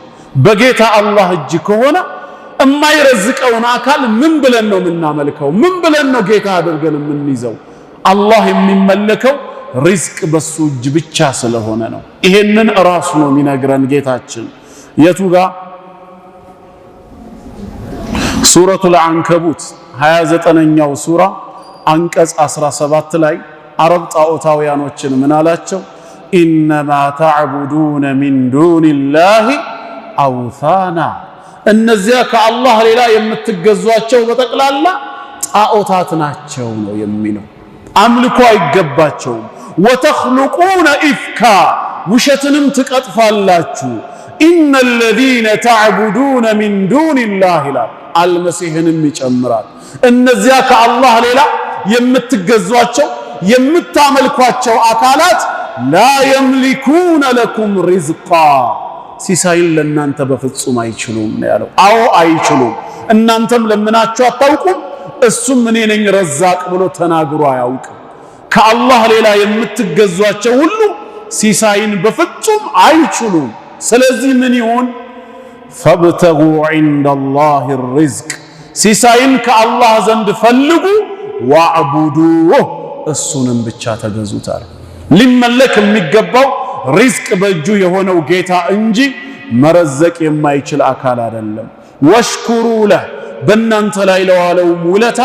በጌታ አላህ እጅ ከሆነ የማይረዝቀውን አካል ምን ብለን ነው የምናመልከው? ምን ብለን ነው ጌታ አድርገን የምንይዘው? አላህ የሚመለከው ሪዝቅ በሱ እጅ ብቻ ስለሆነ ነው። ይሄንን ራሱ ነው የሚነግረን ጌታችን። የቱ ጋር? ሱረቱል አንከቡት 29ኛው ሱራ አንቀጽ 17 ላይ አረብ ጣዖታውያኖችን ምን አላቸው? ኢነማ ተዕቡዱነ ሚን ዱኒላሂ አውሳና፣ እነዚያ ከአላህ ሌላ የምትገዟቸው በጠቅላላ ጣዖታት ናቸው ነው የሚለው። አምልኮ አይገባቸውም። ወተኽሉቁነ ኢፍካ፣ ውሸትንም ትቀጥፋላችሁ። ኢነ ለዚነ ተዕቡዱነ ሚን ዱኒላህ ይላል። አልመሲህንም ይጨምራል። እነዚያ ከአላህ ሌላ የምትገዟቸው የምታመልኳቸው አካላት ላ የምሊኩነ ለኩም ሪዝቃ፣ ሲሳይን ለእናንተ በፍጹም አይችሉም ነው ያለው። አዎ አይችሉም። እናንተም ለምናችሁ አታውቁም፣ እሱም እኔ ነኝ ረዛቅ ብሎ ተናግሮ አያውቅም። ከአላህ ሌላ የምትገዟቸው ሁሉ ሲሳይን በፍጹም አይችሉም። ስለዚህ ምን ይሁን? ፈብተጉ ዒንደላሂ ሪዝቅ፣ ሲሳይን ከአላህ ዘንድ ፈልጉ፣ ወዕቡዱህ፣ እሱንም ብቻ ተገዙታል። ሊመለክ የሚገባው ሪዝቅ በእጁ የሆነው ጌታ እንጂ መረዘቅ የማይችል አካል አይደለም። ወሽኩሩ ለህ፣ በእናንተ ላይ ለዋለው ውለታ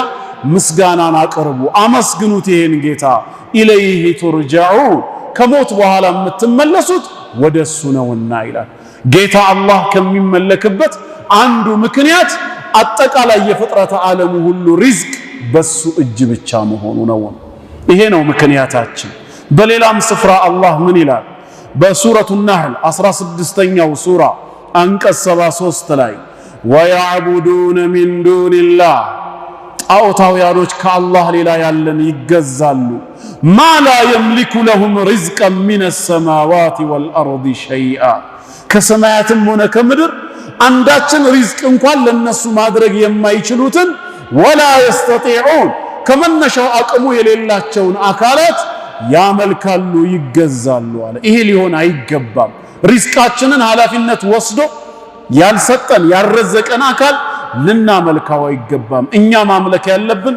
ምስጋናን አቅርቡ፣ አመስግኑት ይሄን ጌታ። ኢለይሂ ቱርጀዑን፣ ከሞት በኋላ የምትመለሱት ወደሱ ነውና ይላል። ጌታ አላህ ከሚመለክበት አንዱ ምክንያት አጠቃላይ የፍጥረተ ዓለሙ ሁሉ ሪዝቅ በሱ እጅ ብቻ መሆኑ ነው። ይሄ ነው ምክንያታችን። በሌላም ስፍራ አላህ ምን ይላል? በሱረቱ ነህል 16ኛው ሱራ አንቀጽ 73 ላይ ወያዕቡዱነ ሚን ዱኒላህ፣ ጣዖታውያኖች ከአላህ ሌላ ያለን ይገዛሉ። ማ ላ የምሊኩ ለሁም ሪዝቀን ሚነ ሰማዋት ወልአርድ ሸይአ፣ ከሰማያትም ሆነ ከምድር አንዳችን ሪዝቅ እንኳን ለነሱ ማድረግ የማይችሉትን ወላ የስተጢዑን፣ ከመነሻው አቅሙ የሌላቸውን አካላት ያመልካሉ ይገዛሉ አለ። ይሄ ሊሆን አይገባም። ሪዝቃችንን ኃላፊነት ወስዶ ያልሰጠን ያልረዘቀን አካል ልናመልካው አይገባም። እኛ ማምለክ ያለብን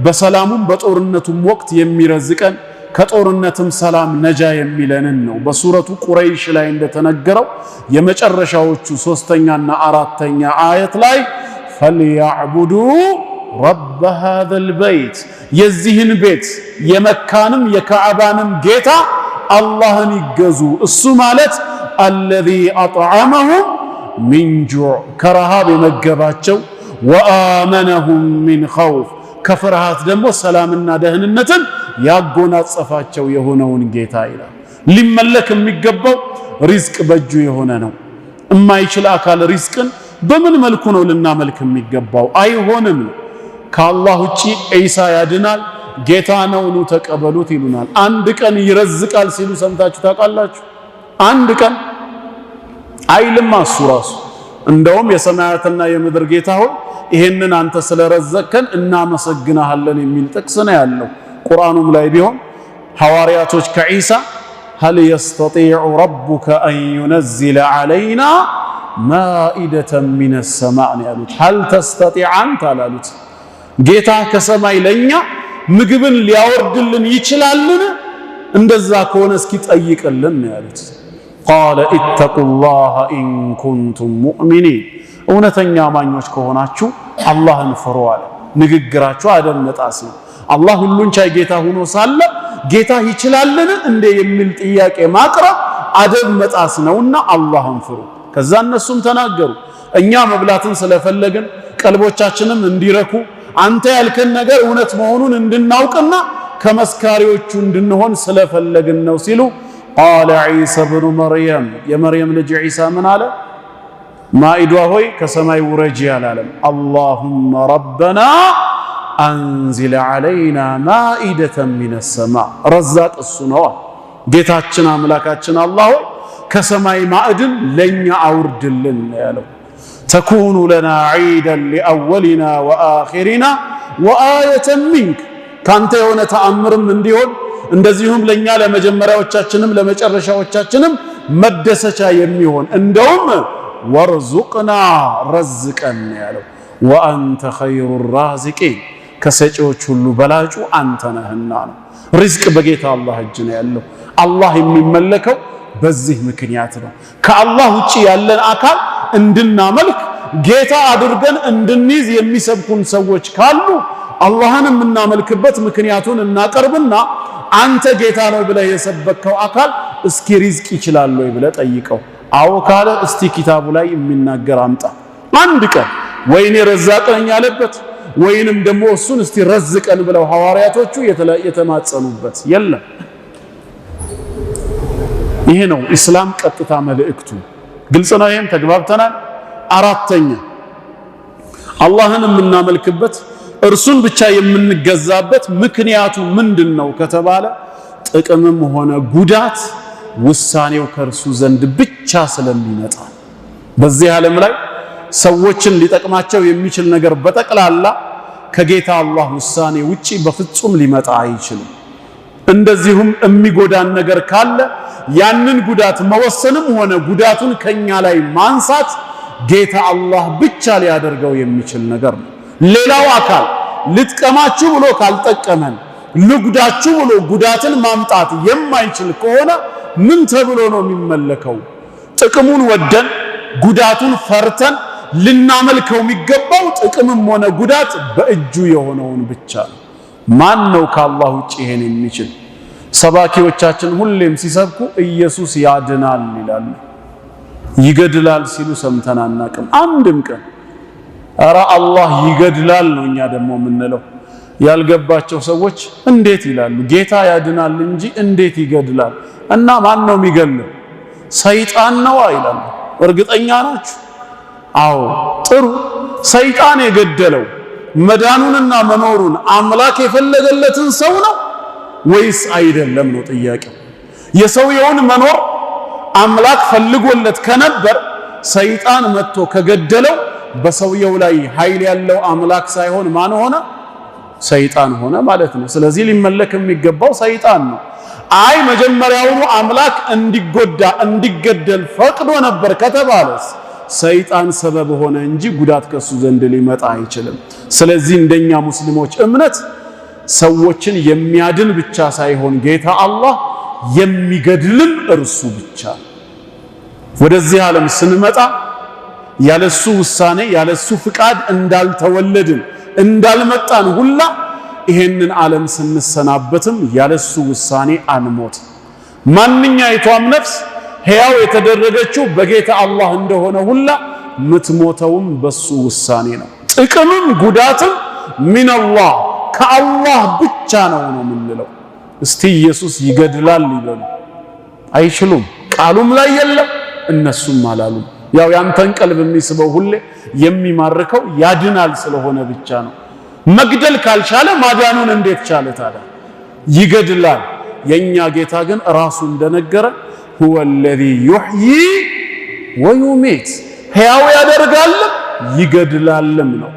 በሰላሙም በጦርነቱም ወቅት የሚረዝቀን ከጦርነትም ሰላም ነጃ የሚለንን ነው። በሱረቱ ቁረይሽ ላይ እንደተነገረው የመጨረሻዎቹ 3ኛና 4ኛ አየት ላይ ፈልያዕቡዱ ረበ ሃዘል በይት የዚህን ቤት የመካንም የካዕባንም ጌታ አላህን ይገዙ። እሱ ማለት አለዚ አጥዓመሁም ሚን ጁዕ ከረሃብ የመገባቸው ወአመነሁም ሚን ኸውፍ ከፍርሃት ደግሞ ሰላምና ደህንነትን ያጎናጸፋቸው የሆነውን ጌታ ይላል። ሊመለክ የሚገባው ሪዝቅ በእጁ የሆነ ነው። የማይችል አካል ሪዝቅን በምን መልኩ ነው ልናመልክ የሚገባው? አይሆንም። ከአላህ ውጪ ዒሳ ያድናል ጌታ ነው ኑ ተቀበሉት ይሉናል። አንድ ቀን ይረዝቃል ሲሉ ሰምታችሁ ታውቃላችሁ? አንድ ቀን አይልም እሱ ራሱ። እንደውም የሰማያትና የምድር ጌታ ሆይ ይሄንን አንተ ስለረዘቅከን እናመሰግናለን የሚል ጥቅስ ነው ያለው ቁርአኑም ላይ ቢሆን ሐዋርያቶች ከዒሳ هل يستطيع ربك أن ينزل علينا مائدة من السماء ያሉት هل تستطيع أنت አላሉት ጌታ ከሰማይ ለኛ ምግብን ሊያወርድልን ይችላልን? እንደዛ ከሆነ እስኪ ጠይቅልን ያሉት። قال اتقوا الله إن كنتم مؤمنين እውነተኛ አማኞች ከሆናችሁ አላህን ፍሩ አለ። ንግግራችሁ አደመጣስ ነው። አላህ ሁሉን ቻይ ጌታ ሆኖ ሳለ ጌታ ይችላልን እንደ የሚል ጥያቄ ማቅረብ አደብ መጣስ ነውና አላህን ፍሩ። ከዛ እነሱም ተናገሩ እኛ መብላትን ስለፈለግን ቀልቦቻችንም እንዲረኩ አንተ ያልከን ነገር እውነት መሆኑን እንድናውቅና ከመስካሪዎቹ እንድንሆን ስለፈለግን ነው ሲሉ ቃለ ዒሳ ብኑ መርየም የመርየም ልጅ ዒሳ ምን አለ? ማኢዷ ሆይ ከሰማይ ውረጂ አላለም። አላሁመ ረበና አንዚል ዐለይና ማኢደተን ሚነ ሰማእ ረዛቅ እሱ ነው። ጌታችን አምላካችን አላህ ሆይ ከሰማይ ማዕድን ለኛ አውርድልን ያለው ተኩኑ ለና ዒደን ሊአወሊና ወአኺሪና ወአየተን ሚንክ ካንተ የሆነ ተአምርም እንዲሆን እንደዚሁም ለኛ ለመጀመሪያዎቻችንም ለመጨረሻዎቻችንም መደሰቻ የሚሆን እንደውም ወርዙቅና ረዝቀን ያለው ወአንተ ኸይሩ ራዚቂን ከሰጪዎች ሁሉ በላጩ አንተ ነህና ነው። ሪዝቅ በጌታ አላህ እጅ ነው ያለው። አላህ የሚመለከው በዚህ ምክንያት ነው። ከአላህ ውጪ ያለን አካል እንድናመልክ ጌታ አድርገን እንድንይዝ የሚሰብኩን ሰዎች ካሉ አላህን የምናመልክበት ምክንያቱን እናቀርብና አንተ ጌታ ነው ብለህ የሰበከው አካል እስኪ ሪዝቅ ይችላል ወይ ብለህ ጠይቀው። አዎ ካለ እስቲ ኪታቡ ላይ የሚናገር አምጣ። አንድ ቀን ወይኔ ረዛቅ ነኝ ያለበት ወይንም ደግሞ እሱን እስቲ ረዝቀን ብለው ሐዋርያቶቹ የተማጸኑበት የለም። ይሄ ነው ኢስላም ቀጥታ መልእክቱ። ግልጽ ነው። ይሄም ተግባብተናል። አራተኛ አላህን የምናመልክበት እርሱን ብቻ የምንገዛበት ምክንያቱ ምንድነው ከተባለ ጥቅምም ሆነ ጉዳት ውሳኔው ከእርሱ ዘንድ ብቻ ስለሚመጣ በዚህ ዓለም ላይ ሰዎችን ሊጠቅማቸው የሚችል ነገር በጠቅላላ ከጌታ አላህ ውሳኔ ውጪ በፍጹም ሊመጣ አይችልም። እንደዚሁም የሚጎዳን ነገር ካለ ያንን ጉዳት መወሰንም ሆነ ጉዳቱን ከኛ ላይ ማንሳት ጌታ አላህ ብቻ ሊያደርገው የሚችል ነገር ነው። ሌላው አካል ልጥቀማችሁ ብሎ ካልጠቀመን ልጉዳችሁ ብሎ ጉዳትን ማምጣት የማይችል ከሆነ ምን ተብሎ ነው የሚመለከው? ጥቅሙን ወደን ጉዳቱን ፈርተን ልናመልከው የሚገባው ጥቅምም ሆነ ጉዳት በእጁ የሆነውን ብቻ ነው። ማን ነው ከአላህ ውጪ ይሄን የሚችል? ሰባኪዎቻችን ሁሌም ሲሰብኩ ኢየሱስ ያድናል ይላሉ። ይገድላል ሲሉ ሰምተን አናቅም አንድም ቀን። ኧረ አላህ ይገድላል ነው እኛ ደግሞ የምንለው። ያልገባቸው ሰዎች እንዴት ይላሉ? ጌታ ያድናል እንጂ እንዴት ይገድላል? እና ማን ነው የሚገድለው? ሰይጣን ነው ይላሉ። እርግጠኛ ናችሁ? አዎ ጥሩ። ሰይጣን የገደለው መዳኑንና መኖሩን አምላክ የፈለገለትን ሰው ነው ወይስ አይደለም ነው ጥያቄው። የሰውየውን መኖር አምላክ ፈልጎለት ከነበር ሰይጣን መጥቶ ከገደለው በሰውየው ላይ ኃይል ያለው አምላክ ሳይሆን ማን ሆነ? ሰይጣን ሆነ ማለት ነው። ስለዚህ ሊመለክ የሚገባው ሰይጣን ነው። አይ መጀመሪያውኑ አምላክ እንዲጎዳ እንዲገደል ፈቅዶ ነበር ከተባለስ ሰይጣን ሰበብ ሆነ እንጂ ጉዳት ከሱ ዘንድ ሊመጣ አይችልም። ስለዚህ እንደኛ ሙስሊሞች እምነት ሰዎችን የሚያድን ብቻ ሳይሆን ጌታ አላህ የሚገድልም እርሱ ብቻ። ወደዚህ ዓለም ስንመጣ ያለሱ ውሳኔ ያለሱ ፍቃድ እንዳልተወለድን እንዳልመጣን ሁላ ይሄንን ዓለም ስንሰናበትም ያለሱ ውሳኔ አንሞት። ማንኛይቷም ነፍስ ሕያው የተደረገችው በጌታ አላህ እንደሆነ ሁላ ምትሞተውም በሱ ውሳኔ ነው። ጥቅምም ጉዳትም ሚነላህ ከአላህ ብቻ ነው የምንለው። እስቲ ኢየሱስ ይገድላል ይበሉ፣ አይችሉም። ቃሉም ላይ የለም እነሱም አላሉም። ያው ያንተን ቀልብ የሚስበው ሁሌ የሚማርከው ያድናል ስለሆነ ብቻ ነው። መግደል ካልቻለ ማዳኑን እንዴት ቻለ ታዲያ? ይገድላል። የኛ ጌታ ግን ራሱ እንደነገረ هو الذي يحيي ويميت ሕያው ያደርጋልም ይገድላልም ነው።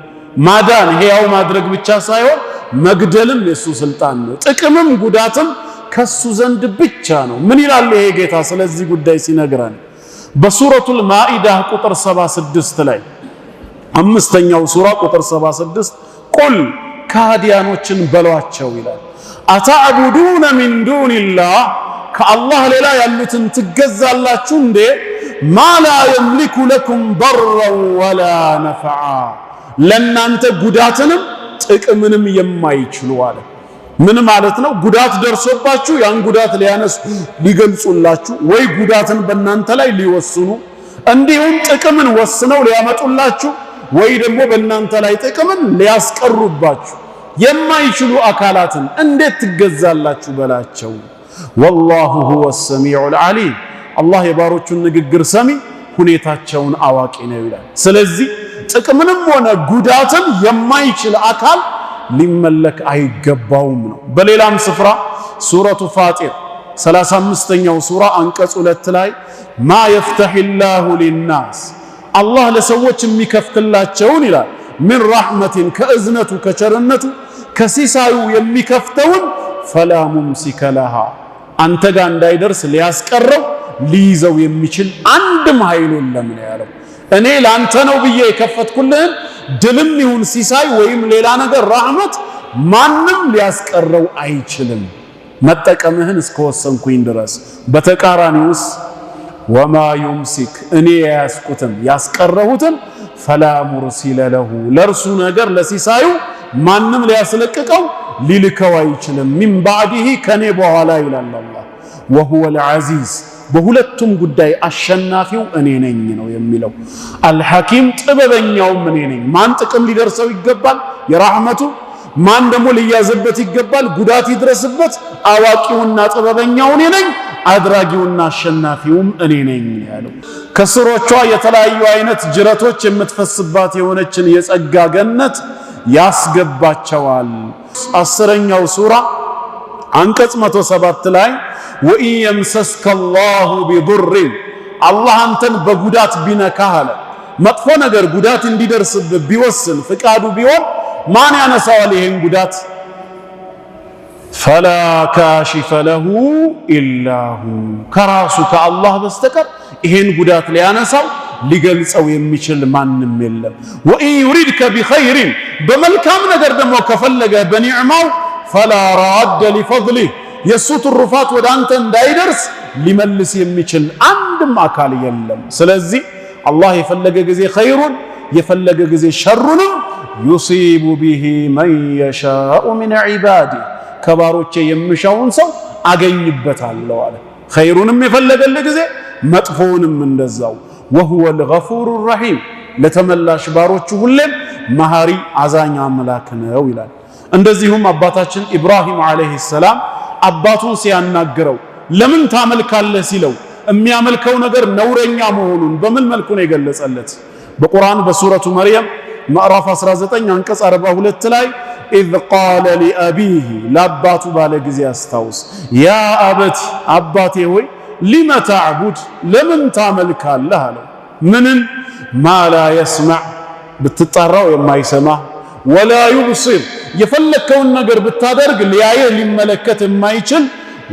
ማዳን ሕያው ማድረግ ብቻ ሳይሆን መግደልም የሱ ስልጣን ነው። ጥቅምም ጉዳትም ከሱ ዘንድ ብቻ ነው። ምን ይላል ይሄ ጌታ ስለዚህ ጉዳይ ሲነግረን? በሱረቱል ማኢዳ ቁጥር 76 ላይ አምስተኛው ሱራ ቁጥር 76 ቁል ካዲያኖችን በሏቸው ይላል። አተዕቡዱነ ሚን ዱኒላህ ከአላህ ሌላ ያሉትን ትገዛላችሁ እንዴ? ማ ላ የምሊኩ ለኩም በረን ወላ ነፍዓ ለናንተ ጉዳትንም ጥቅምንም የማይችሉ አለ። ምን ማለት ነው? ጉዳት ደርሶባችሁ ያን ጉዳት ሊያነሱ ሊገልጹላችሁ ወይ ጉዳትን በእናንተ ላይ ሊወስኑ እንዲሁም ጥቅምን ወስነው ሊያመጡላችሁ ወይ ደግሞ በእናንተ ላይ ጥቅምን ሊያስቀሩባችሁ የማይችሉ አካላትን እንዴት ትገዛላችሁ በላቸው። ወላሁ ሁወ ሰሚዑል ዓሊም አላህ የባሮቹን ንግግር ሰሚ ሁኔታቸውን አዋቂ ነው ይላል። ስለዚህ ጥቅምንም ሆነ ጉዳትን የማይችል አካል ሊመለክ አይገባውም ነው። በሌላም ስፍራ ሱረቱ ፋጢር 35ኛው ሱራ አንቀጽ 2 ላይ ማ የፍተሒላሁ ሊናስ አላህ ለሰዎች የሚከፍትላቸውን ይላል ምን ረሕመትን ከእዝነቱ ከቸርነቱ ከሲሳዩ የሚከፍተውን ፈላ ሙምሲከ ለሃ አንተ ጋር እንዳይደርስ ሊያስቀረው ሊይዘው የሚችል አንድም ኃይል የለም ነው ያለው። እኔ ላንተ ነው ብዬ የከፈትኩልህን ድልም ይሁን ሲሳይ ወይም ሌላ ነገር ረሕመት ማንም ሊያስቀረው አይችልም መጠቀምህን እስከወሰንኩኝ ድረስ። በተቃራኒውስ ወማ ዩምሲክ እኔ ያስኩትን ያስቀረሁትን ፈላ ሙርሲለ ለሁ ለርሱ ነገር ለሲሳዩ ማንም ሊያስለቅቀው ሊልከው አይችልም። ሚን ባዕዲሂ ከኔ በኋላ ይላል አላህ። ወሁወል ዐዚዝ በሁለቱም ጉዳይ አሸናፊው እኔ ነኝ ነው የሚለው። አልሐኪም ጥበበኛውም እኔ ነኝ። ማን ጥቅም ሊደርሰው ይገባል የራህመቱ፣ ማን ደግሞ ሊያዝበት ይገባል ጉዳት ይድረስበት፣ አዋቂውና ጥበበኛው እኔ ነኝ፣ አድራጊውና አሸናፊውም እኔ ነኝ ያለው። ከስሮቿ የተለያዩ አይነት ጅረቶች የምትፈስባት የሆነችን የጸጋ ገነት ያስገባቸዋል። 10ኛው ሱራ አንቀጽ 107 ላይ ወኢን የምሰስከ አላሁ ቢዱርን አላህ አንተን በጉዳት ቢነካህ አለ መጥፎ ነገር ጉዳት እንዲደርስብህ ቢወስን ፍቃዱ ቢሆን ማን ያነሳዋል ይሄን ጉዳት? ፈላ ካሽፈ ለሁ ኢላሁ ከራሱ ከአላህ በስተቀር ይሄን ጉዳት ሊያነሳው ሊገልጸው የሚችል ማንም የለም። ወኢን ዩሪድከ ቢኸይሪን በመልካም ነገር ደግሞ ከፈለገ በኒዕማው ፈላ ራደ ሊፈድሊህ የሱ ትሩፋት ወደ አንተ እንዳይደርስ ሊመልስ የሚችል አንድም አካል የለም። ስለዚህ አላህ የፈለገ ጊዜ ኸይሩን የፈለገ ጊዜ ሸሩንም ዩሲቡ ቢሂ መን የሻኡ ሚን ዒባዲህ ከባሮቼ የምሻውን ሰው አገኝበታለሁ አለ። ኸይሩንም የፈለገልህ ጊዜ መጥፎውንም እንደዛው። ወሁወል ገፉሩ ረሒም ለተመላሽ ባሮቹ ሁሌም መሃሪ አዛኝ አምላክ ነው ይላል። እንደዚሁም አባታችን ኢብራሂም ዓለይሂ ሰላም አባቱን ሲያናግረው ለምን ታመልካለህ ሲለው የሚያመልከው ነገር ነውረኛ መሆኑን በምን መልኩ ነው የገለጸለት? በቁርአን በሱረቱ መርየም ምዕራፍ 19 አንቀጽ 42 ላይ ኢዝ ቃለ ሊአቢሂ ለአባቱ ባለ ጊዜ አስታውስ ያ አበቲ አባቴ ሆይ ሊመ ተዕቡድ ለምን ታመልካለህ አለው። ምንን? ማ ላ የስመዕ ብትጠራው የማይሰማ ወላ ዩብሲር የፈለከውን ነገር ብታደርግ ሊያየህ ሊመለከት የማይችል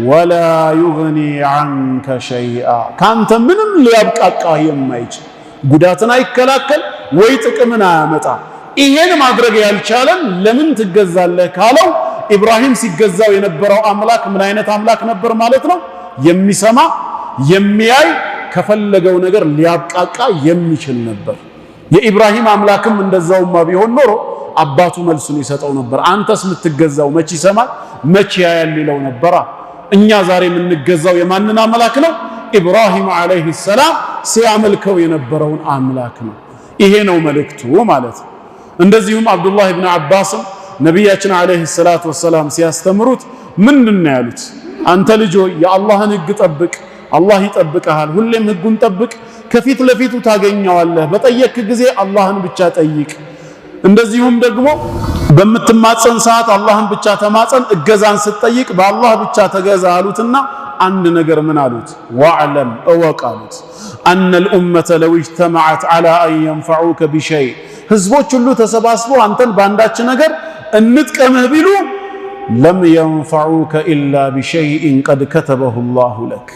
ወላ ዩግኒ ዐንከ ሸይአ ካንተ ምንም ሊያብቃቃህ የማይችል ጉዳትን አይከላከል ወይ ጥቅምን አያመጣ። ይሄን ማድረግ ያልቻለን ለምን ትገዛለህ ካለው ኢብራሂም ሲገዛው የነበረው አምላክ ምን አይነት አምላክ ነበር ማለት ነው? የሚሰማ የሚያይ ከፈለገው ነገር ሊያብቃቃ የሚችል ነበር። የኢብራሂም አምላክም እንደዛውማ ቢሆን ኖሮ አባቱ መልሱን ይሰጠው ነበር። አንተስ የምትገዛው መቼ ይሰማል መቼ ያያል ይለው ነበራ። እኛ ዛሬ የምንገዛው የማንን አምላክ ነው? ኢብራሂም አለይሂ ሰላም ሲያመልከው የነበረውን አምላክ ነው። ይሄ ነው መልእክቱ ማለት ነው። እንደዚሁም አብዱላህ ኢብኑ አባስም ነቢያችን አለይሂ ሰላቱ ወሰላም ሲያስተምሩት ምንድነው ያሉት? አንተ ልጅ ሆይ የአላህን ህግ ጠብቅ፣ አላህ ይጠብቅሃል። ሁሌም ህጉን ጠብቅ፣ ከፊት ለፊቱ ታገኘዋለህ። በጠየቅ ጊዜ አላህን ብቻ ጠይቅ። እንደዚሁም ደግሞ በምትማጸን ሰዓት አላህን ብቻ ተማጸን፣ እገዛን ስትጠይቅ በአላህ ብቻ ተገዛ አሉትና አንድ ነገር ምን አሉት? ወዕለም እወቅ አሉት። አነል ኡመተ ለው እጅተመዐት ዐላ አን የንፈዑከ ቢሸይእ ህዝቦች ሁሉ ተሰባስበው አንተን በአንዳች ነገር እንጥቀምህ ቢሉ ለም የንፈዑከ ኢላ ቢሸይእን ቀድ ከተበሁ ላሁ ለክ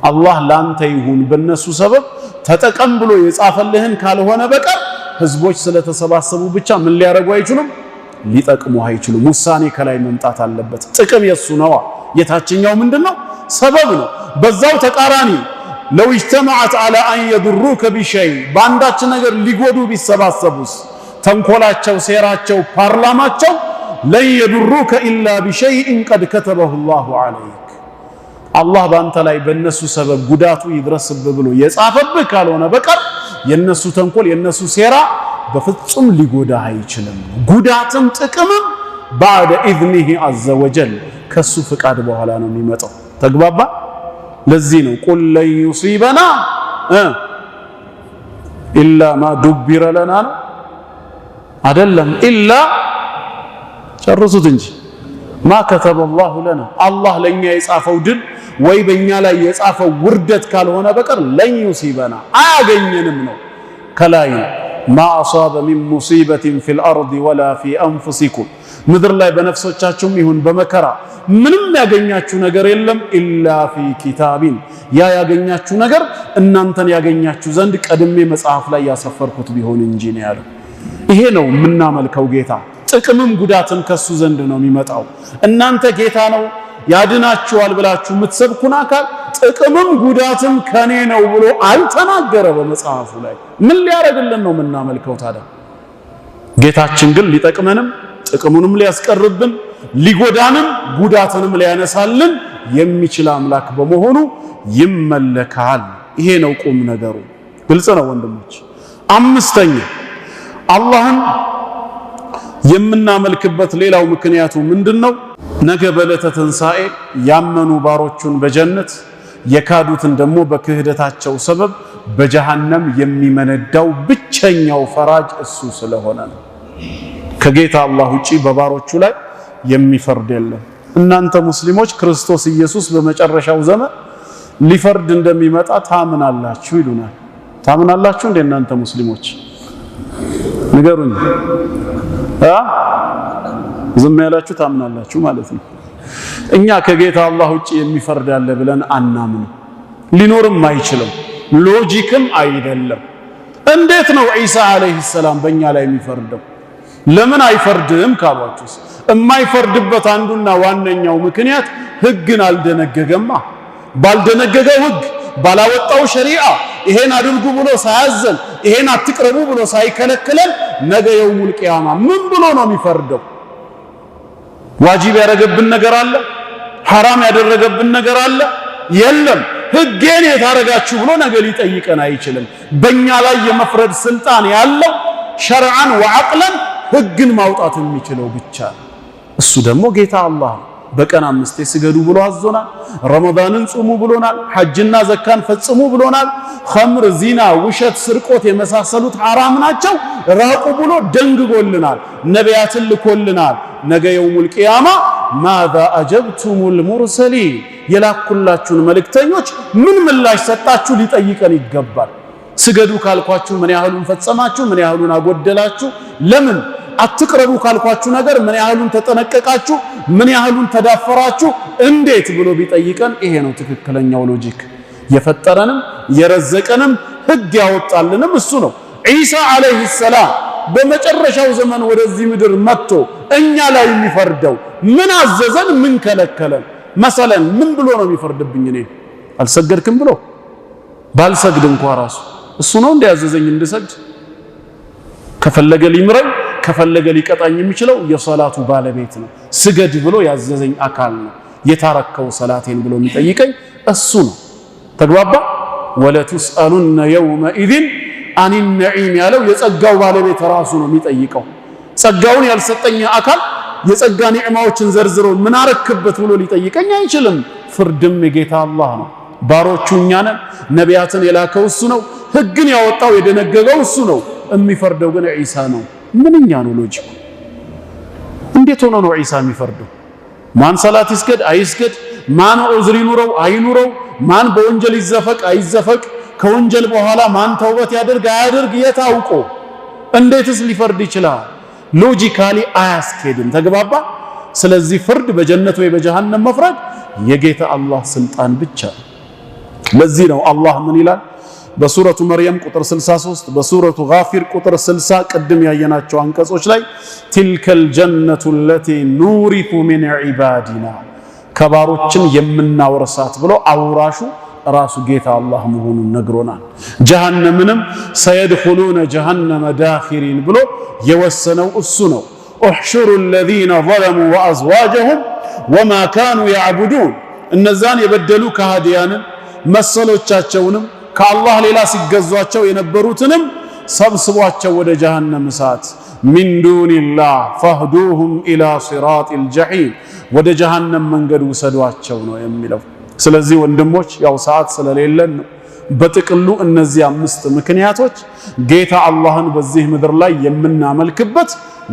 አላህ ላንተ ይሁን በነሱ ሰበብ ተጠቀም ብሎ የጻፈልህን ካልሆነ በቀር ህዝቦች ስለተሰባሰቡ ብቻ ምን ሊያረጉ አይችሉም? ሊጠቅሙ አይችሉም። ውሳኔ ከላይ መምጣት አለበት። ጥቅም የሱ ነዋ። የታችኛው ምንድነው? ሰበብ ነው። በዛው ተቃራኒ ለው እጅተመዐት ዐላ አን የዱሩከ ቢሸይእ በአንዳች ነገር ሊጎዱ ቢሰባሰቡስ ተንኮላቸው፣ ሴራቸው፣ ፓርላማቸው ለን የዱሩከ ኢላ ቢሸይእን ቀድ ከተበሁ ላሁ ዐለይክ አላህ በአንተ ላይ በእነሱ ሰበብ ጉዳቱ ይድረስብህ ብሎ የጻፈብህ ካልሆነ በቀር የነሱ ተንኮል የነሱ ሴራ በፍጹም ሊጎዳህ አይችልም። ጉዳትም ጥቅምም ባዕደ ኢዝኒሂ ዐዘ ወጀል ከሱ ፍቃድ በኋላ ነው የሚመጣው። ተግባባ? ለዚህ ነው ቁል ለን ዩሲበና ኢላ ማ ዱቢረ ለና ነው አይደለም፣ ኢላ ጨርሱት እንጂ ማ ከተበ ላሁ ለና አላህ ለኛ የጻፈው ድል ወይ በእኛ ላይ የጻፈው ውርደት ካልሆነ በቀር ለን ዩሲበና አያገኘንም ነው። ከላይ ማ አሳበ ሚን ሙሲበትን ፊል አርድ ወላ ፊ አንፉሲኩም ምድር ላይ በነፍሶቻችሁም ይሁን በመከራ ምንም ያገኛችሁ ነገር የለም ኢላ ፊ ኪታቢን ያ ያገኛችሁ ነገር እናንተን ያገኛችሁ ዘንድ ቀድሜ መጽሐፍ ላይ ያሰፈርኩት ቢሆን እንጂ ነው ያለው። ይሄ ነው የምናመልከው ጌታ። ጥቅምም ጉዳትም ከሱ ዘንድ ነው የሚመጣው። እናንተ ጌታ ነው ያድናችኋል ብላችሁ የምትሰብኩን አካል ጥቅምም ጉዳትም ከኔ ነው ብሎ አልተናገረ በመጽሐፉ ላይ። ምን ሊያረግልን ነው የምናመልከው ታዲያ? ጌታችን ግን ሊጠቅመንም ጥቅሙንም ሊያስቀርብን ሊጎዳንም ጉዳትንም ሊያነሳልን የሚችል አምላክ በመሆኑ ይመለካል። ይሄ ነው ቁም ነገሩ። ግልጽ ነው ወንድሞች። አምስተኛ አላህን የምናመልክበት ሌላው ምክንያቱ ምንድነው? ነገ በዕለተ ትንሣኤ ያመኑ ባሮቹን በጀነት የካዱትን ደግሞ በክህደታቸው ሰበብ በጀሃነም የሚመነዳው ብቸኛው ፈራጅ እሱ ስለሆነ ነው። ከጌታ አላህ ውጪ በባሮቹ ላይ የሚፈርድ የለም። እናንተ ሙስሊሞች ክርስቶስ ኢየሱስ በመጨረሻው ዘመን ሊፈርድ እንደሚመጣ ታምናላችሁ ይሉናል። ታምናላችሁ እንደ እናንተ ሙስሊሞች ንገሩኝ። ዝም ያላችሁ ታምናላችሁ ማለት ነው። እኛ ከጌታ አላህ ውጪ የሚፈርድ ያለ ብለን አናምን። ሊኖርም አይችልም፣ ሎጂክም አይደለም። እንዴት ነው ዒሳ አለይሂ ሰላም በእኛ ላይ የሚፈርደው? ለምን አይፈርድም ካሏችሁስ? የማይፈርድበት አንዱና ዋነኛው ምክንያት ህግን አልደነገገማ። ባልደነገገው ህግ ባላወጣው ሸሪዓ ይሄን አድርጉ ብሎ ሳያዘን ይሄን አትቅረቡ ብሎ ሳይከለክለን ነገ የውሙል ቂያማ ምን ብሎ ነው የሚፈርደው? ዋጂብ ያደረገብን ነገር አለ? ሐራም ያደረገብን ነገር አለ? የለም። ህጌን የታረጋችሁ ብሎ ነገ ሊጠይቀን አይችልም። በእኛ ላይ የመፍረድ ስልጣን ያለው ሸርዓን ወዐቅለን ህግን ማውጣት የሚችለው ብቻ እሱ ደግሞ ጌታ አላህ ነው። በቀን 5 ስገዱ ብሎ አዞናል። ረመዳንን ጾሙ ብሎናል። ሐጅና ዘካን ፈጽሙ ብሎናል። ኸምር፣ ዚና፣ ውሸት፣ ስርቆት የመሳሰሉት ሐራም ናቸው ራቁ ብሎ ደንግጎልናል። ነቢያትን ልኮልናል። ነገ የውሙል ቂያማ ማዛ አጀብቱሙል ሙርሰሊን የላኩላችሁን መልእክተኞች ምን ምላሽ ሰጣችሁ ሊጠይቀን ይገባል። ስገዱ ካልኳችሁ ምን ያህሉን ፈጸማችሁ? ምን ያህሉን አጎደላችሁ? ለምን አትቅረቡ ካልኳችሁ ነገር ምን ያህሉን ተጠነቀቃችሁ? ምን ያህሉን ተዳፈራችሁ? እንዴት ብሎ ቢጠይቀን ይሄ ነው ትክክለኛው ሎጂክ። የፈጠረንም የረዘቀንም ህግ ያወጣልንም እሱ ነው። ዒሳ አለይሂ ሰላም በመጨረሻው ዘመን ወደዚህ ምድር መጥቶ እኛ ላይ የሚፈርደው ምን አዘዘን? ምን ከለከለን? መሰለን ምን ብሎ ነው የሚፈርድብኝ? እኔ አልሰገድክም ብሎ ባልሰግድ እንኳን ራሱ እሱ ነው እንዲያዘዘኝ እንድሰግድ ከፈለገ ሊምረኝ ከፈለገ ሊቀጣኝ የሚችለው የሶላቱ ባለቤት ነው። ስገድ ብሎ ያዘዘኝ አካል ነው። የታረከው ሰላቴን ብሎ የሚጠይቀኝ እሱ ነው። ተግባባ። ወለቱስአሉነ የውመኢዝን አኒ ነዒም ያለው የጸጋው ባለቤት ራሱ ነው የሚጠይቀው። ጸጋውን ያልሰጠኝ አካል የጸጋ ኒዕማዎችን ዘርዝሮ ምን አረክበት ብሎ ሊጠይቀኝ አይችልም። ፍርድም የጌታ አላህ ነው። ባሮቹ እኛ ነን። ነቢያትን የላከው እሱ ነው። ህግን ያወጣው የደነገገው እሱ ነው። የሚፈርደው ግን ዒሳ ነው። ምንኛ ነው ሎጂኩ? እንዴት ሆኖ ነው ዒሳ የሚፈርደው? ማን ሰላት ይስገድ አይስገድ፣ ማን ዑዝር ይኑረው አይኑረው፣ ማን በወንጀል ይዘፈቅ አይዘፈቅ፣ ከወንጀል በኋላ ማን ተውበት ያደርግ አያደርግ የታውቆ እንዴትስ ሊፈርድ ይችላል? ሎጂካሊ አያስኬድም። ተግባባ። ስለዚህ ፍርድ በጀነት ወይ በጀሃነም መፍረድ የጌታ አላህ ስልጣን ብቻ። ለዚህ ነው አላህ ምን ይላል በሱረቱ መርየም ቁጥር 63 በሱረቱ ጋፊር ቁጥር 60 ቅድም ያየናቸው አንቀጾች ላይ ትልከል ጀነቱ ለቲ ኑሪቱ ሚን ዒባዲና ከባሮችን የምናወርሳት ብሎ አውራሹ ራሱ ጌታ አላህ መሆኑን ነግሮናል። ጀሃነምንም ሰየድኹሉነ ጀሃነመ ዳኺሪን ብሎ የወሰነው እሱ ነው። احشሩ الذين ظلموا وازواجهم وما كانوا يعبدون እነዛን የበደሉ ከሃዲያንን መሰሎቻቸውንም ከአላህ ሌላ ሲገዟቸው የነበሩትንም ሰብስቧቸው ወደ ጀሃነም እሳት ሚን ዱኒላህ ፈህዱሁም ኢላ ሲራጢል ጀሒም ወደ ጀሃነም መንገድ ውሰዷቸው ነው የሚለው። ስለዚህ ወንድሞች ያው ሰዓት ስለሌለን ነው በጥቅሉ እነዚህ 5 ምክንያቶች ጌታ አላህን በዚህ ምድር ላይ የምናመልክበት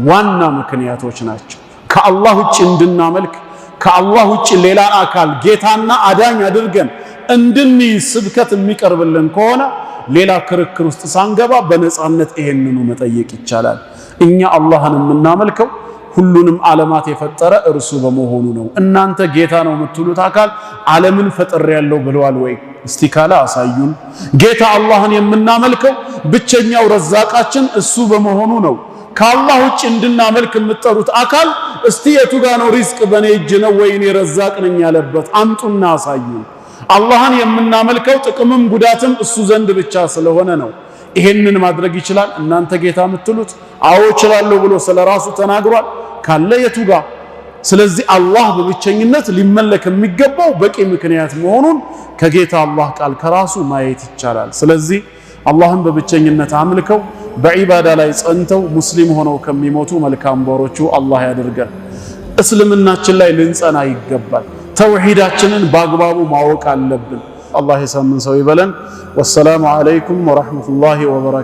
ዋና ምክንያቶች ናቸው። ከአላህ ውጭ እንድናመልክ ከአላህ ውጭ ሌላ አካል ጌታና አዳኝ አድርገን እንድንይዝ ስብከት የሚቀርብልን ከሆነ ሌላ ክርክር ውስጥ ሳንገባ በነፃነት ይሄንኑ መጠየቅ ይቻላል። እኛ አላህን የምናመልከው ሁሉንም ዓለማት የፈጠረ እርሱ በመሆኑ ነው። እናንተ ጌታ ነው የምትሉት አካል ዓለምን ፈጥሬያለሁ ብለዋል ወይ? እስቲ ካለ አሳዩን። ጌታ አላህን የምናመልከው ብቸኛው ረዛቃችን እሱ በመሆኑ ነው። ከአላህ ውጭ እንድናመልክ የምትጠሩት አካል እስቲ የቱ ጋር ነው ሪዝቅ በኔ እጅ ነው ወይ እኔ ረዛቅ ነኝ ያለበት? አምጡና አሳዩን። አላህን የምናመልከው ጥቅምም ጉዳትም እሱ ዘንድ ብቻ ስለሆነ ነው። ይሄንን ማድረግ ይችላል እናንተ ጌታ የምትሉት? አዎ እችላለሁ ብሎ ስለራሱ ተናግሯል። ካለ የቱ ጋር? ስለዚህ አላህ በብቸኝነት ሊመለክ የሚገባው በቂ ምክንያት መሆኑን ከጌታ አላህ ቃል ከራሱ ማየት ይቻላል። ስለዚህ አላህን በብቸኝነት አምልከው በዒባዳ ላይ ጸንተው ሙስሊም ሆነው ከሚሞቱ መልካም ባሮቹ አላህ ያድርገን። እስልምናችን ላይ ልንጸና ይገባል። ተውሂዳችንን በአግባቡ ማወቅ አለብን። አላህ የሳምን ሰው ይበለን። ወሰላሙ አለይኩም ወራህመቱላሂ ወበረካቱ።